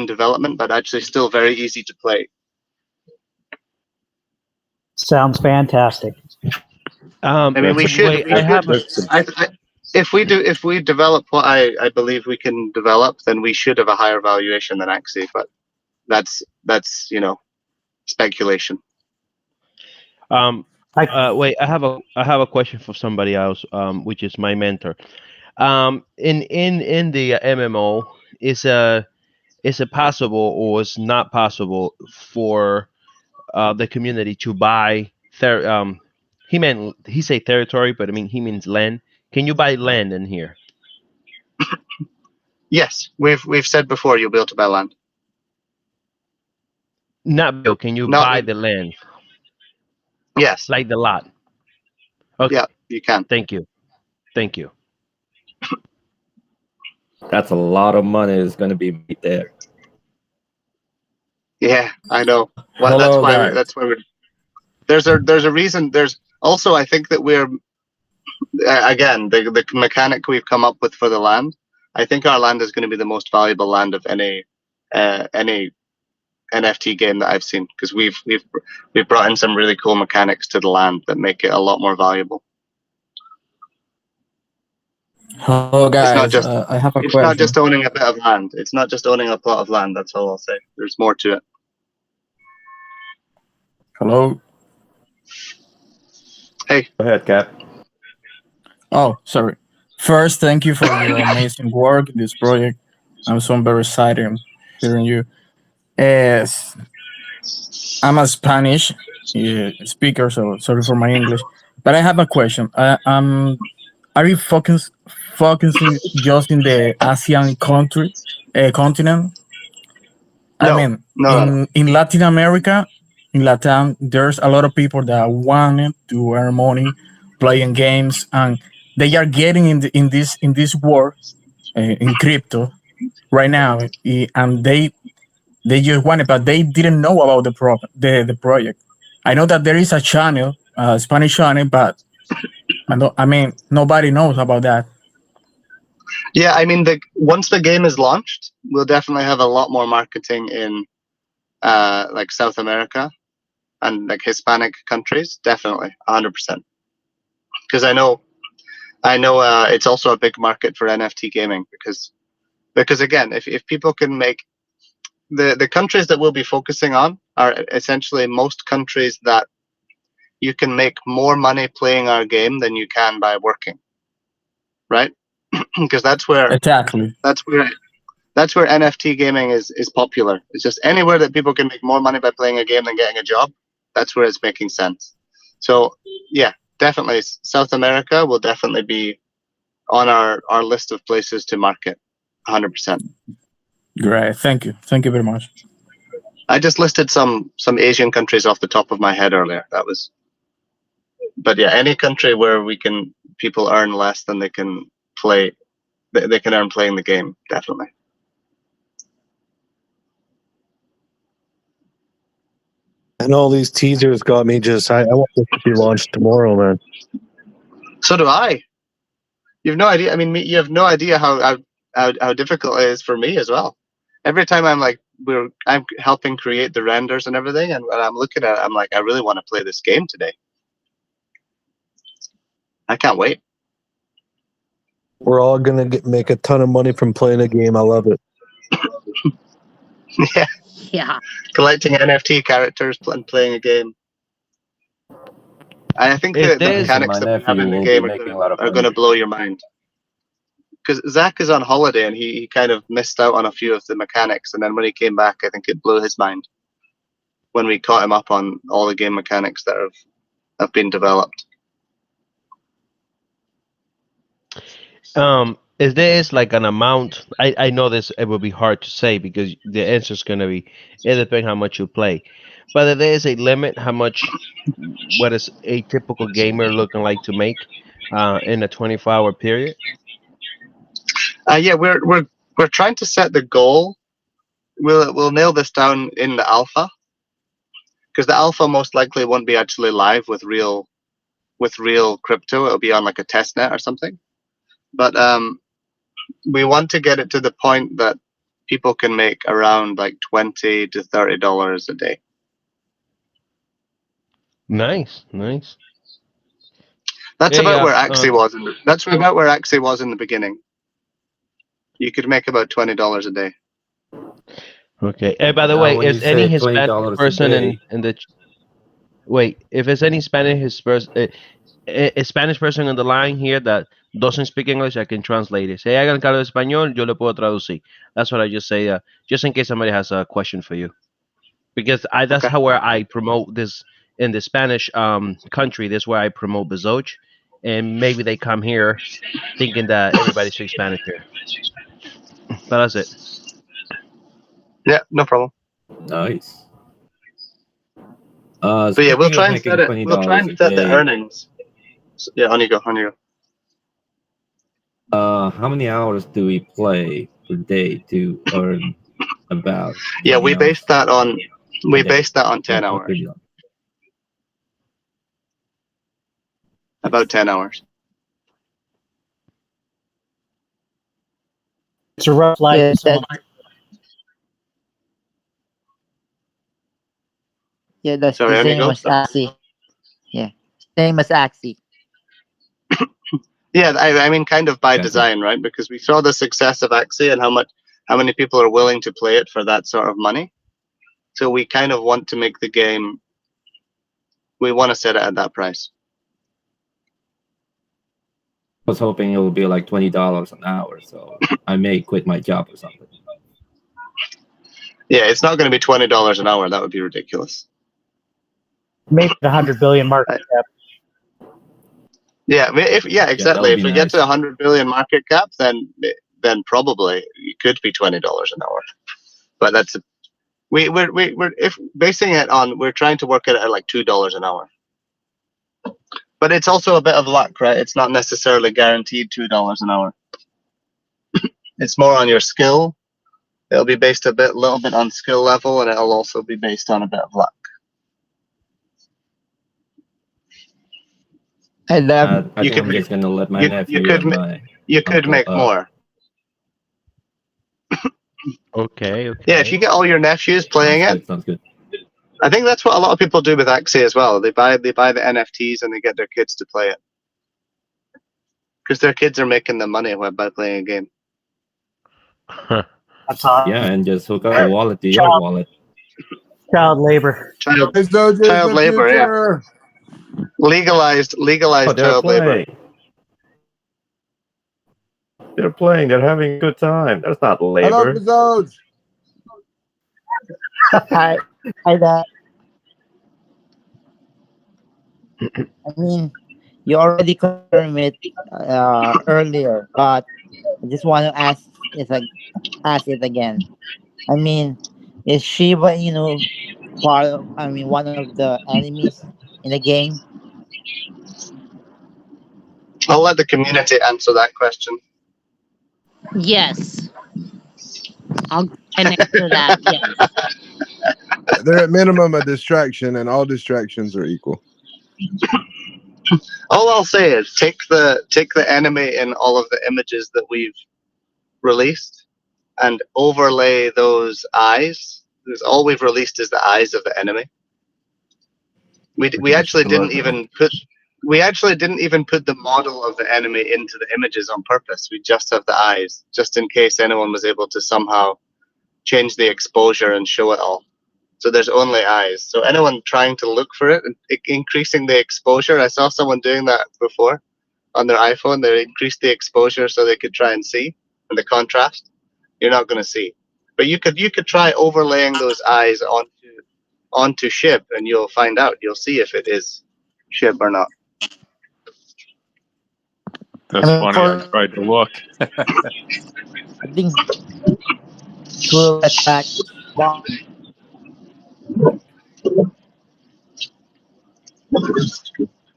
development, but actually still very easy to play. Sounds fantastic. I mean, we should. If we develop what I believe we can develop, then we should have a higher valuation than Axie. But that's speculation. Wait, I have a question for somebody else, which is my mentor. In the MMO, is it possible or is not possible for the community to buy he say territory, but I mean he means land. Can you buy land in here? Yes, we've said before you'll be able to buy land. Not build. Can you buy the land? Yes. Like the lot. Okay. Yeah, you can. Thank you. That's a lot of money is going to be made there. Yeah, I know. Well, that's why we're. There's a reason. There's also, I think that we're again the mechanic we've come up with for the land. I think our land is going to be the most valuable land of any NFT game that I've seen, because we've brought in some really cool mechanics to the land that make it a lot more valuable. Hello guys, I have a question. It's not just owning a bit of land. It's not just owning a plot of land. That's all I'll say. There's more to it. Hello. Hey. Go ahead, Cap. Oh, sorry. First, thank you for your amazing work in this project. I'm so very excited hearing you. Yes, I'm a Spanish speaker, so sorry for my English. But I have a question. Are you focusing just in the ASEAN continent? No, I mean, in Latin America, in Latam, there's a lot of people that wanted to earn money playing games, and they are getting in this world in crypto right now, and they just wanted, but they didn't know about the project. I know that there is a channel, a Spanish channel, but nobody knows about that. Yeah, I mean, once the game is launched, we'll definitely have a lot more marketing in like South America. and like Hispanic countries, definitely 100%. Because I know it's also a big market for NFT gaming because again, if people can make the countries that we'll be focusing on are essentially most countries that you can make more money playing our game than you can by working, right? Because that's where Exactly. NFT gaming is popular. It's just anywhere that people can make more money by playing a game than getting a job. That's where it's making sense. So yeah, definitely South America will definitely be on our list of places to market, 100%. Great. Thank you. Thank you very much. I just listed some Asian countries off the top of my head earlier. But yeah, any country where people earn less than they can play, they can earn playing the game, definitely. And all these teasers got me I want this to be launched tomorrow, man. So do I. You have no idea. I mean, you have no idea how difficult it is for me as well. Every time I'm helping create the renders and everything, and when I'm looking at it, I'm like, I really want to play this game today. I can't wait. We're all gonna make a ton of money from playing a game. I love it. Yeah. Yeah. Collecting NFT characters and playing a game. I think Is the this mechanics that we have in the game are going to blow your mind. Because Zach is on holiday and he kind of missed out on a few of the mechanics, and then when he came back, I think it blew his mind when we caught him up on all the game mechanics that have been developed. Is this like an amount? I know this, it will be hard to say because the answer is going to be, it depends how much you play. But if there is a limit, what is a typical gamer looking like to make in a 24-hour period? Yeah, we're trying to set the goal. We'll nail this down in the alpha, because the alpha most likely won't be actually live with real crypto. It'll be on like a test net or something. But we want to get it to the point that people can make around like $20 to $30 a day. Nice. That's about where Axie was. About where Axie was in the beginning. You could make about $20 a day. Okay. Hey, by the way, is any Hispanic person in the if there's any Spanish a Spanish person on the line here that doesn't speak English, I can translate it. Say hagan cargo de español, yo le puedo traducir. That's what I just say, just in case somebody has a question for you. Because that's where I promote this in the Spanish country. That's where I promote Bezoge, and maybe they come here thinking that everybody speaks Spanish here. But that's it. Yeah, no problem. Nice. But yeah, we'll try and set it. We'll try and set the earnings. So, yeah, on you go. How many hours do we play per day to earn about? Yeah, we based that on 10 hours. About 10 hours. It's a rough life. Yeah, that's Sorry, the same as Axie. Yeah, same as Axie. Yeah, I mean, kind of by design, right? Because we saw the success of Axie and how many people are willing to play it for that sort of money. So we kind of want to make the game. We want to set it at that price. I was hoping it would be like $20 an hour, so I may quit my job or something. Yeah, it's not going to be $20 an hour. That would be ridiculous. Maybe the 100 billion market cap. Yeah, exactly. If we get to 100 billion market cap, then probably it could be $20 an hour. But that's we're basing it on, we're trying to work it at like $2 an hour. But it's also a bit of luck, right? It's not necessarily guaranteed $2 an hour. It's more on your skill. It'll be based a little bit on skill level, and it'll also be based on a bit of luck. And I think I'm just gonna let my nephew. You could make more. Okay. Yeah, if you get all your nephews playing it, sounds good. I think that's what a lot of people do with Axie as well. They buy the NFTs and they get their kids to play it because their kids are making the money by playing a game. That's all. Yeah, and just hook up the wallet to your Child, wallet. child labor. Child Bezoge is the labor, yeah. future. Legalized Oh, they're child labor. playing. They're playing. They're having a good time. That's not Hello, labor. Bezoge. Hi, Dad. I mean, you already confirmed it earlier, but I just want to ask it again. I mean, is Shiba part of, one of the enemies in the game? I'll let the community answer that question. Yes. I'll answer that. Yes. They're at minimum a distraction, and all distractions are equal. All I'll say is take the anime in all of the images that we've released and overlay those eyes. Because all we've released is the eyes of the enemy. We actually didn't even put the model of the enemy into the images on purpose. We just have the eyes, just in case anyone was able to somehow change the exposure and show it all. So there's only eyes. So anyone trying to look for it, increasing the exposure. I saw someone doing that before on their iPhone. They increased the exposure so they could try and see, and the contrast. You're not going to see, but you could try overlaying those eyes onto SHIB, and you'll find out. You'll see if it is SHIB or not. That's funny. I tried to look. I think it will attract bomb.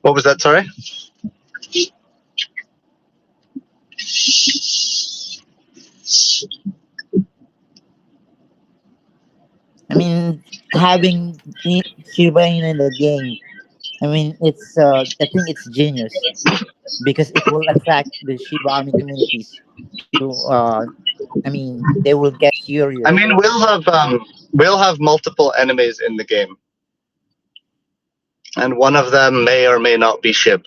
What was that? Sorry. I mean, having Shiba Inu in the game, I mean, I think it's genius because it will attract the Shiba Inu communities to, they will get curious. I mean, we'll have multiple enemies in the game, and one of them may or may not be SHIB.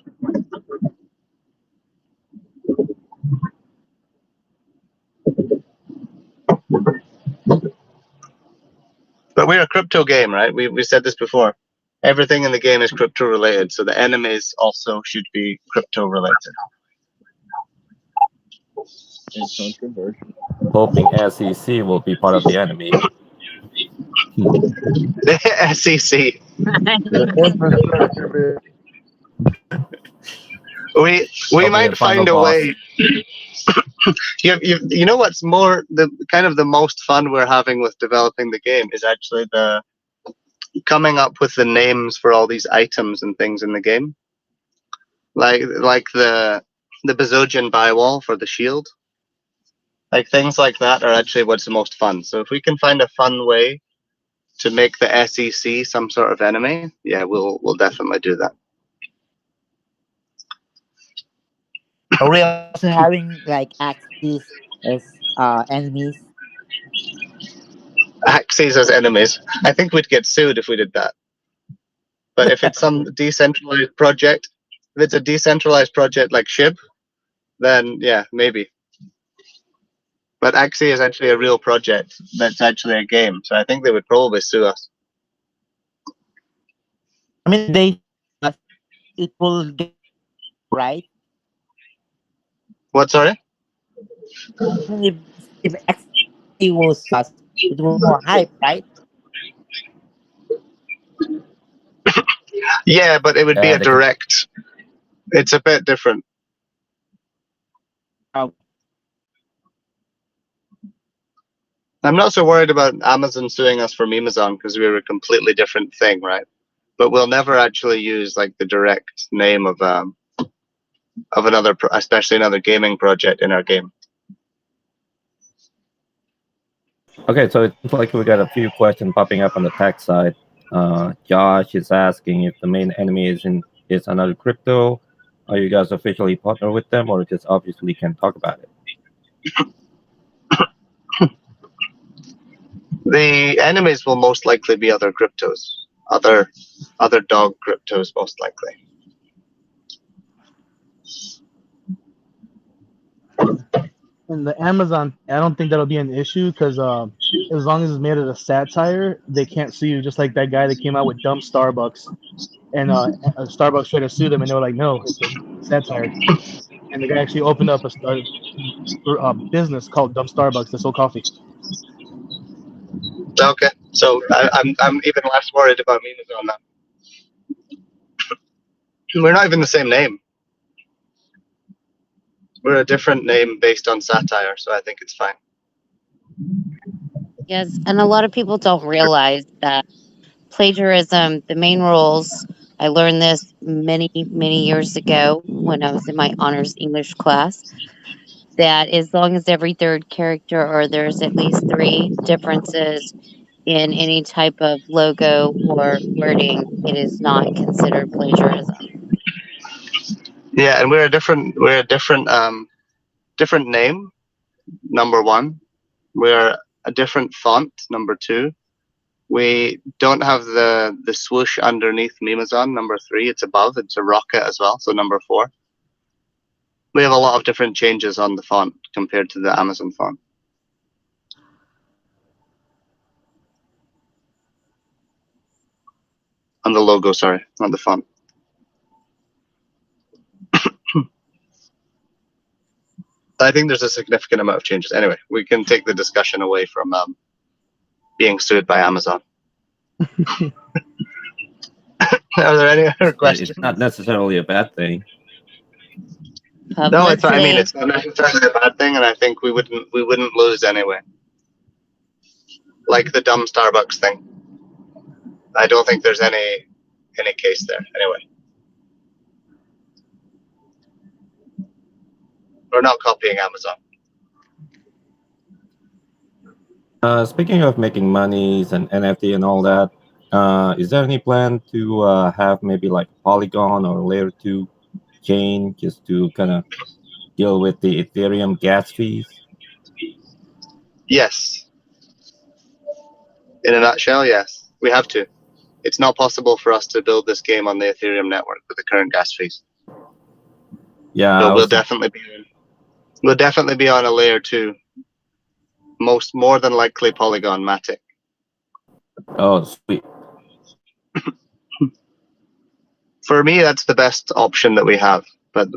But we're a crypto game, right? We said this before. Everything in the game is crypto related, so the enemies also should be crypto related. Hoping SEC will be part of the enemy. The SEC. We might find a way. You know what's more the most fun we're having with developing the game is actually the coming up with the names for all these items and things in the game, like the Bezogian bywall for the shield. Like things like that are actually what's the most fun. So if we can find a fun way to make the SEC some sort of enemy, yeah, we'll definitely do that. Are we also having like Axis as enemies? Axes as enemies. I think we'd get sued if we did that. But if it's some decentralized project, if it's a decentralized project like SHIB, then yeah, maybe. But Axie is actually a real project that's actually a game, so I think they would probably sue us. I mean, it will get right. What? Sorry. If Axie was us, it will more hype, right? Yeah, but it would be a direct. It's a bit different. I'm not so worried about Amazon suing us for Memazon because we're a completely different thing, right? But we'll never actually use like the direct name of another, especially another gaming project in our game. Okay, so it looks like we got a few questions popping up on the tech side. Josh is asking if the main enemy is another crypto. Are you guys officially partner with them, or just obviously can talk about it? The enemies will most likely be other cryptos. other dog cryptos most likely. And the Amazon, I don't think that'll be an issue because as long as it's made as a satire, they can't sue you. Just like that guy that came out with Dumb Starbucks, and Starbucks tried to sue them, and they were like, "No, it's a satire." And the guy actually opened up a business called Dumb Starbucks that sold coffee. Okay, so I'm even less worried about memes on that. We're not even the same name. We're a different name based on satire, so I think it's fine. Yes, and a lot of people don't realize that plagiarism, the main rules, I learned this many, many years ago when I was in my honors English class, that as long as every third character or there's at least 3 differences in any type of logo or wording, it is not considered plagiarism. Yeah, and we're a different different name, number 1. We're a different font, number 2. We don't have the swoosh underneath Mimazon, number 3. It's above. It's a rocket as well, so number 4. We have a lot of different changes on the font compared to the Amazon font. On the logo, sorry, not the font. I think there's a significant amount of changes. Anyway, we can take the discussion away from being sued by Amazon. Are there any other questions? It's not necessarily a bad thing. No, it's. I mean, it's not necessarily a bad thing, and I think we wouldn't lose anyway. Like the dumb Starbucks thing. I don't think there's any case there. Anyway, we're not copying Amazon. Speaking of making monies and NFT and all that, is there any plan to have maybe like Polygon or Layer 2 chain just to kind of deal with the Ethereum gas fees? Yes. In a nutshell, yes. We have to. It's not possible for us to build this game on the Ethereum network with the current gas fees. Yeah, So we'll definitely be on a Layer 2. More than likely Polygon Matic. Oh, sweet. For me, that's the best option that we have, but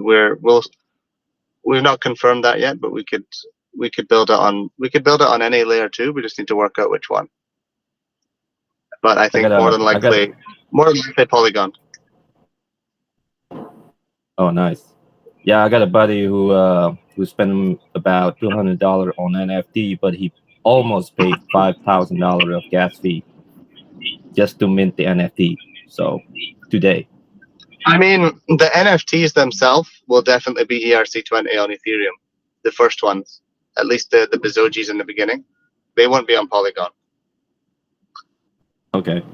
we've not confirmed that yet. But we could build it on any Layer 2. We just need to work out which one. But I think more than likely Polygon. Oh, nice. Yeah, I got a buddy who spent about $200 on NFT, but he almost paid $5,000 of gas fee just to mint the NFT. So today. I mean, the NFTs themselves will definitely be ERC20 on Ethereum, the first ones. At least the Bezoges in the beginning, they won't be on Polygon. Okay.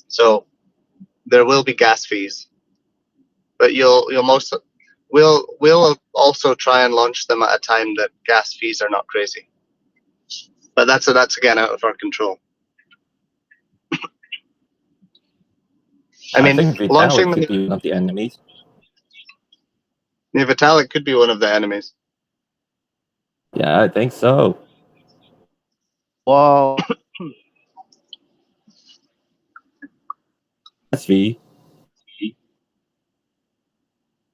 So there will be gas fees, but we'll also try and launch them at a time that gas fees are not crazy. But that's again out of our control. I mean, think launching Vitalik could be one of the enemies. Yeah, Vitalik could be one of the enemies. Yeah, I think so. Whoa. Gas fee.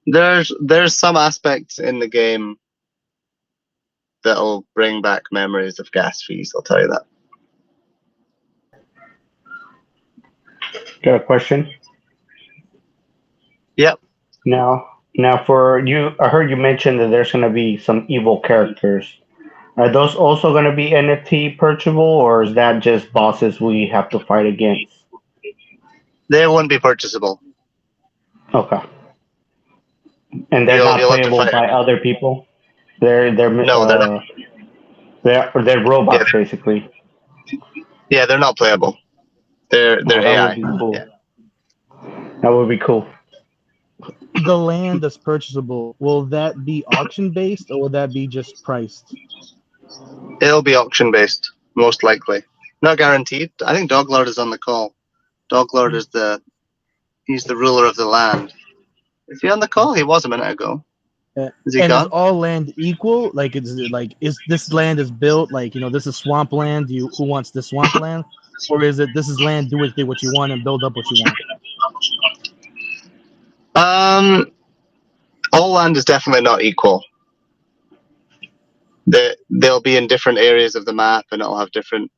There's some aspects in the game that'll bring back memories of gas fees. I'll tell you that. Got a question? Yep. Now for you, I heard you mention that there's going to be some evil characters. Are those also going to be NFT purchasable, or is that just bosses we have to fight against? They won't be purchasable. Okay. And they're not playable by other people. They're robots basically. Yeah, they're not playable. They're AI. That would be cool. Yeah. That would be cool. The land that's purchasable, will that be auction based or will that be just priced? It'll be auction based, most likely. Not guaranteed. I think Doglord is on the call. Doglord is he's the ruler of the land. Is he on the call? He was a minute ago. Is he And is gone? all land equal? Like, is this land is built like, this is swamp land? Who wants this swamp land, or is it this is land? Do what you want and build up what you want. All land is definitely not equal. They'll be in different areas of the map, and it'll have different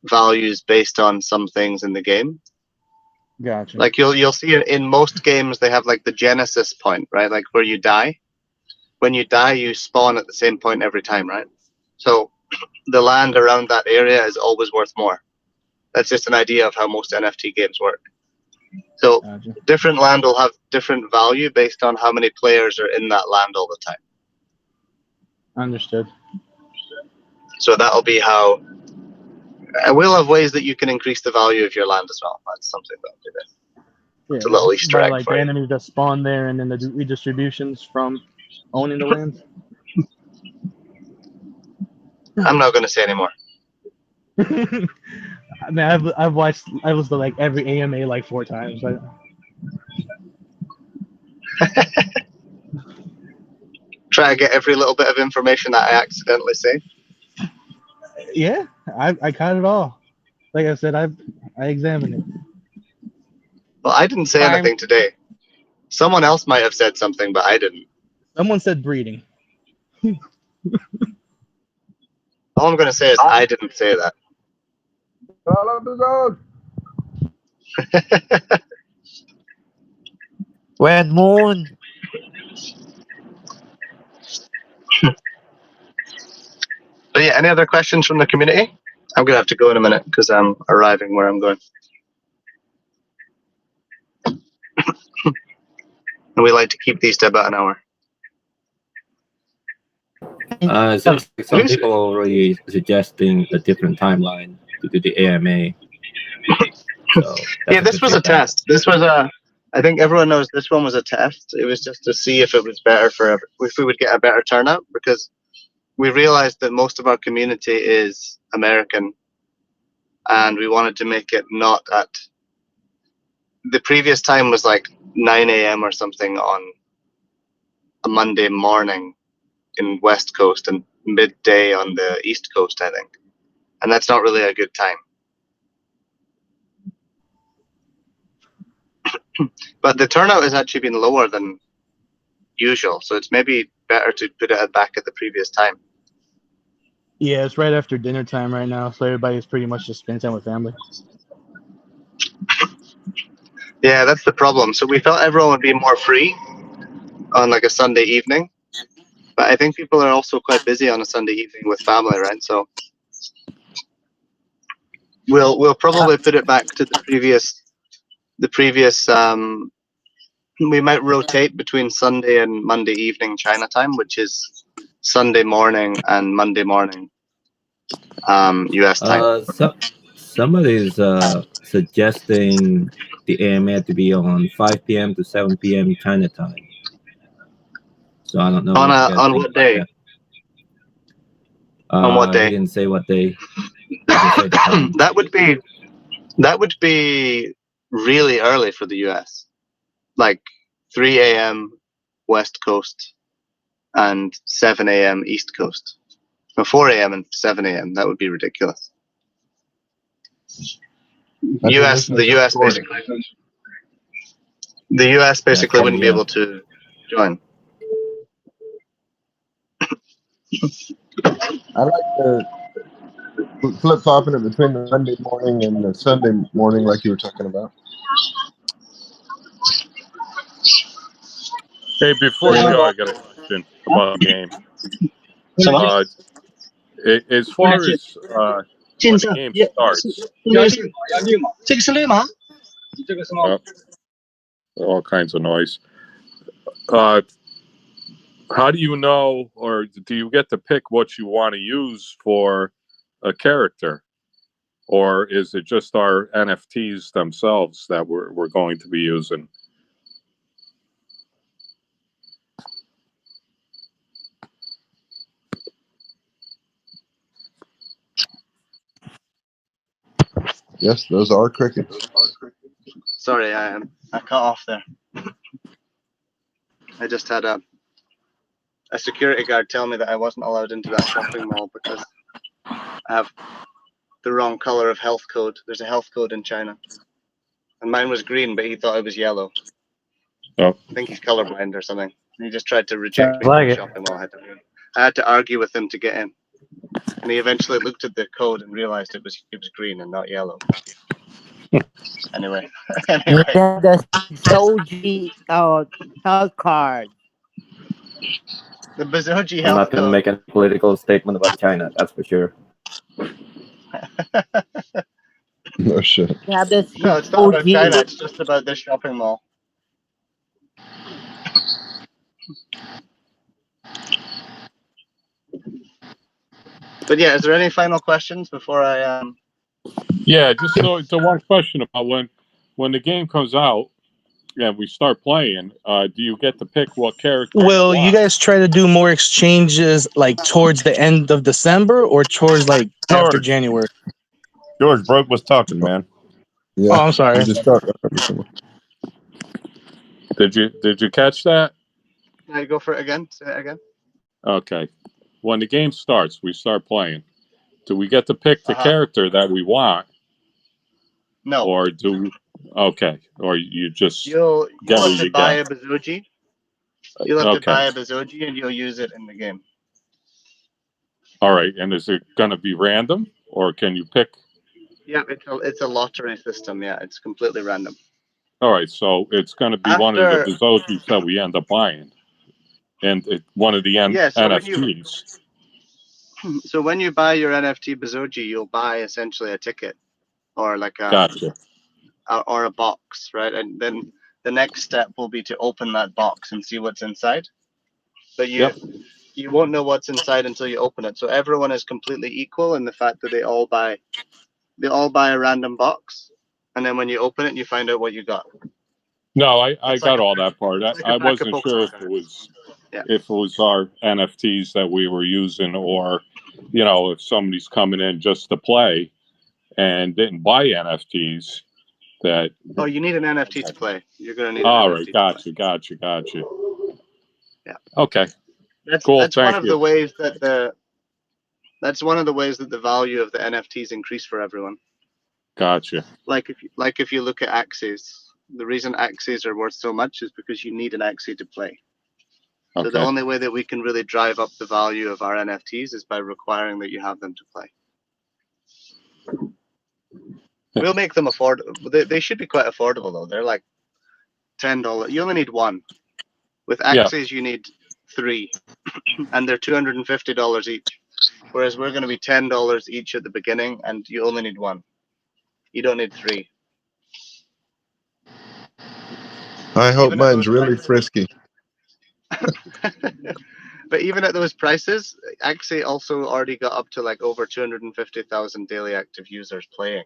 values based on some things in the game. Gotcha. Like you'll see in most games they have like the genesis point, right? Like where you die. When you die, you spawn at the same point every time, right? So the land around that area is always worth more. That's just an idea of how most NFT games work. So different land will have different value based on how many players are in that land all the time. Understood. So that'll be how. And we'll have ways that you can increase the value of your land as well. That's something that'll be there. It's a little Easter by egg like for the you. enemies that spawn there, and then the redistributions from owning the land. I'm not going to say anymore. I mean, I've listened to like every AMA like 4 times. Try to get every little bit of information that I accidentally say. Yeah, I caught it all. Like I said, I examined it. Well, I didn't say anything today. Someone else might have said something, but I didn't. Someone said breeding. All I'm going to say is I didn't say that. Red Moon. But yeah, any other questions from the community? I'm going to have to go in a minute because I'm arriving where I'm going. And we like to keep these to about an hour. It seems like some people are already suggesting a different timeline to do the AMA. So Yeah, this was a test. I think everyone knows this one was a test. It was just to see if it was better if we would get a better turnout, because we realized that most of our community is American, and we wanted to make it not at the previous time was like 9 a.m. or something on a Monday morning in West Coast and midday on the East Coast, I think. And that's not really a good time. But the turnout has actually been lower than usual, so it's maybe better to put it back at the previous time. Yeah, it's right after dinner time right now, so everybody's pretty much just spending time with family. Yeah, that's the problem. So we felt everyone would be more free on like a Sunday evening, but I think people are also quite busy on a Sunday evening with family, right? So we'll probably put it back to the previous. We might rotate between Sunday and Monday evening China time, which is Sunday morning and Monday morning US time. Somebody is suggesting the AMA to be on 5 p.m. to 7 p.m. China time. So I don't know what you guys On think what about day? that. On what day? He didn't say what day. He didn't say the time. That would be really early for the US, like 3 a.m. West Coast and 7 a.m. East Coast. Or 4 a.m. and 7 a.m. That would be ridiculous. The US basically wouldn't be able to join. I like the flip flopping it between the Monday morning and the Sunday morning, like you were talking about. Hey, before you go, I got a question about the game. As far as when the game starts, all kinds of noise. How do you know, or do you get to pick what you want to use for a character? Or is it just our NFTs themselves that we're going to be using? Yes, those are crickets. Sorry, I cut off there. I just had a security guard tell me that I wasn't allowed into that shopping mall because I have the wrong color of health code. There's a health code in China, and mine was green, but he thought it was yellow. Oh. I think he's colorblind or something. He just tried to reject Sounds me from like the it. shopping mall. I had to argue with him to get in, and he eventually looked at the code and realized it was green and not yellow. Anyway, You have the Bezoge health card. the Bezoge I'm health not going to code. make any political statement about China, that's for sure. No shit. You have the No, it's not about China. Bezoge. It's just about this shopping mall. But yeah, is there any final questions before I Yeah, just the one question about when the game comes out and we start playing, do you get to pick what character? Will you guys try to do more exchanges like towards the end of December or towards like after January? George Broke was talking, man. Yeah. Oh, I'm sorry. You just start. Did you catch that? Can I go for it again? Say it again. Okay. When the game starts, we start playing. Do we get to pick the character that we want? No. Or or you just You'll get have what to you buy a get? Bezoge. You'll have to Okay. buy a Bezoge and you'll use it in the game. All right. And is it going to be random, or can you pick? Yeah, it's a lottery system. Yeah, it's completely random. All right. So it's going to be one of the After Bezoges that we end up buying, and one of the so NFTs. so when you buy your NFT Bezoge, you'll buy essentially a ticket or like Gotcha. or a box, right? And then the next step will be to open that box and see what's inside. But you won't know what's inside until you open it. So everyone is completely equal in the fact that they all buy a random box, and then when you open it, you find out what you got. No, I got all that part. I wasn't sure if it was our NFTs that we were using, or if somebody's coming in just to play and didn't buy NFTs. That Oh, you need an NFT to play. You're gonna need all an right, NFT. gotcha. Yeah. Okay. That's Cool. one Thank of you. the ways that the value of the NFTs increase for everyone. Gotcha. Like if you look at Axes, the reason Axes are worth so much is because you need an Axie to play. So the Okay. only way that we can really drive up the value of our NFTs is by requiring that you have them to play. We'll make them affordable. They should be quite affordable though. They're like $10. You only need one. With Axes, you need 3, and they're $250 each. Whereas we're going to be $10 each at the beginning, and you only need 1. You don't need 3. I hope mine's really frisky. But even at those prices, Axie also already got up to like over 250,000 daily active users playing,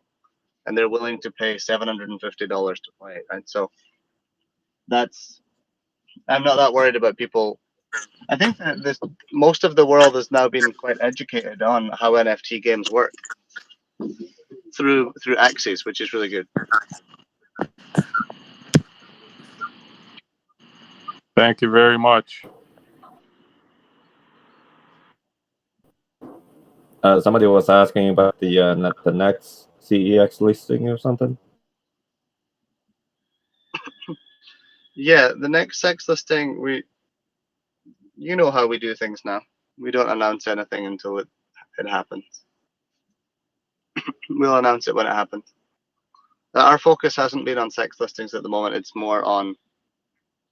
and they're willing to pay $750 to play it, right? So I'm not that worried about people. I think that most of the world has now been quite educated on how NFT games work through Axis, which is really good. Thank you very much. Somebody was asking about the next CEX listing or something. Yeah, the next sex listing, you know how we do things now. We don't announce anything until it happens. We'll announce it when it happens. Our focus hasn't been on sex listings at the moment. It's more on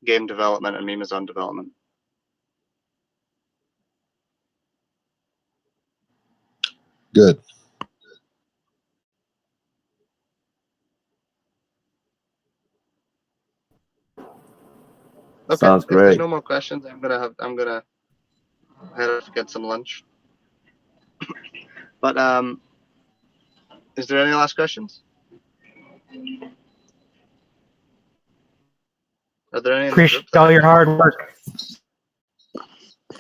game development and Mimazon development. Good. Okay. Sounds If there's great. no more questions, I'm gonna head off to get some lunch. But is there any last questions? Are there any in the Appreciate group? all your hard work.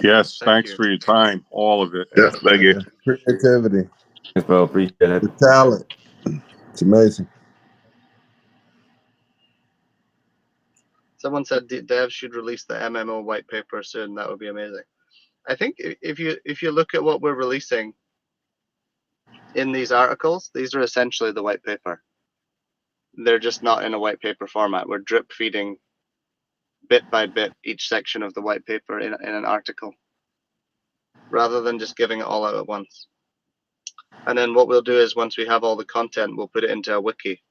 Yes, Thank thanks you. for your time, all of it. Yeah, thank you. Creativity. Thanks, bro. Appreciate it. The talent. It's amazing. Someone said devs should release the MMO white paper soon. That would be amazing. I think if you look at what we're releasing in these articles, these are essentially the white paper. They're just not in a white paper format. We're drip feeding bit by bit each section of the white paper in an article, rather than just giving it all out at once. And then what we'll do is once we have all the content, we'll put it into a wiki,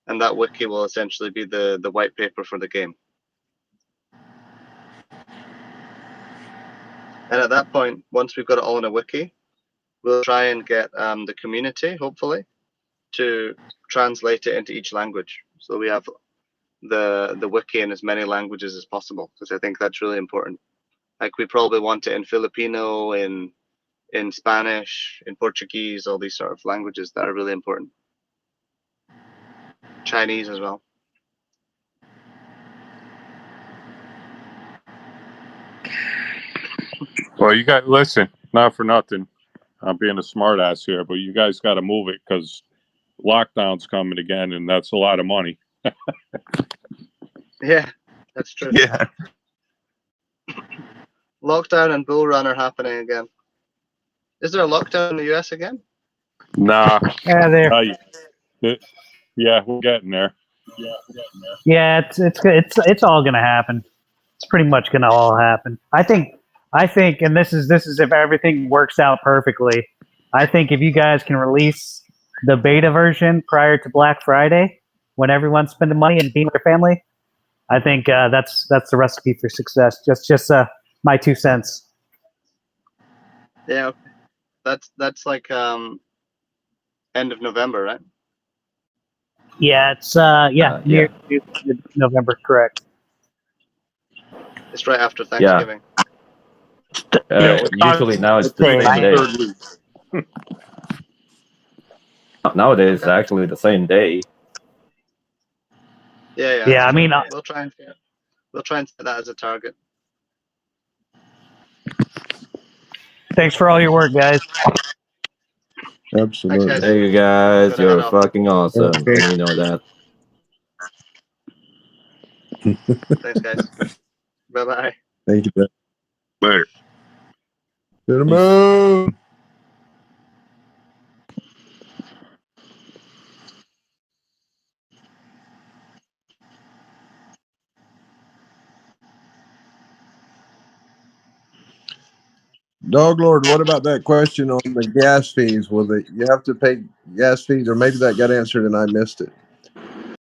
and that wiki will essentially be the white paper for the game. And at that point, once we've got it all in a wiki, we'll try and get the community, hopefully, to translate it into each language. So we have the wiki in as many languages as possible, because I think that's really important. Like we probably want it in Filipino, in Spanish, in Portuguese, all these sort of languages that are really important. Chinese as well. Well, you guys, listen, not for nothing. I'm being a smart ass here, but you guys got to move it because lockdown's coming again, and that's a lot of money. Yeah, that's true. Yeah. Lockdown and bull run are happening again. Is there a lockdown in the US again? Nah. Yeah, there. Yeah, we're getting there. Yeah, it's all gonna happen. It's pretty much gonna all happen. I think, and this is if everything works out perfectly. I think if you guys can release the beta version prior to Black Friday, when everyone's spending money and being with their family, I think that's the recipe for success. Just my 2 cents. Yeah, that's like end of November, right? Yeah, it's near November, correct. It's right after Thanksgiving. Usually now it's the same day. Nowadays, it's actually the same day. Yeah. Yeah, I mean, we'll try and set that as a target. thanks for all your work, guys. Absolutely. Thank you guys. You're fucking awesome. And you know that. Thanks, guys. Bye-bye. Thank you, Ben. Later. To the moon. Dog Lord, what about that question on the gas fees? You have to pay gas fees, or maybe that got answered and I missed it?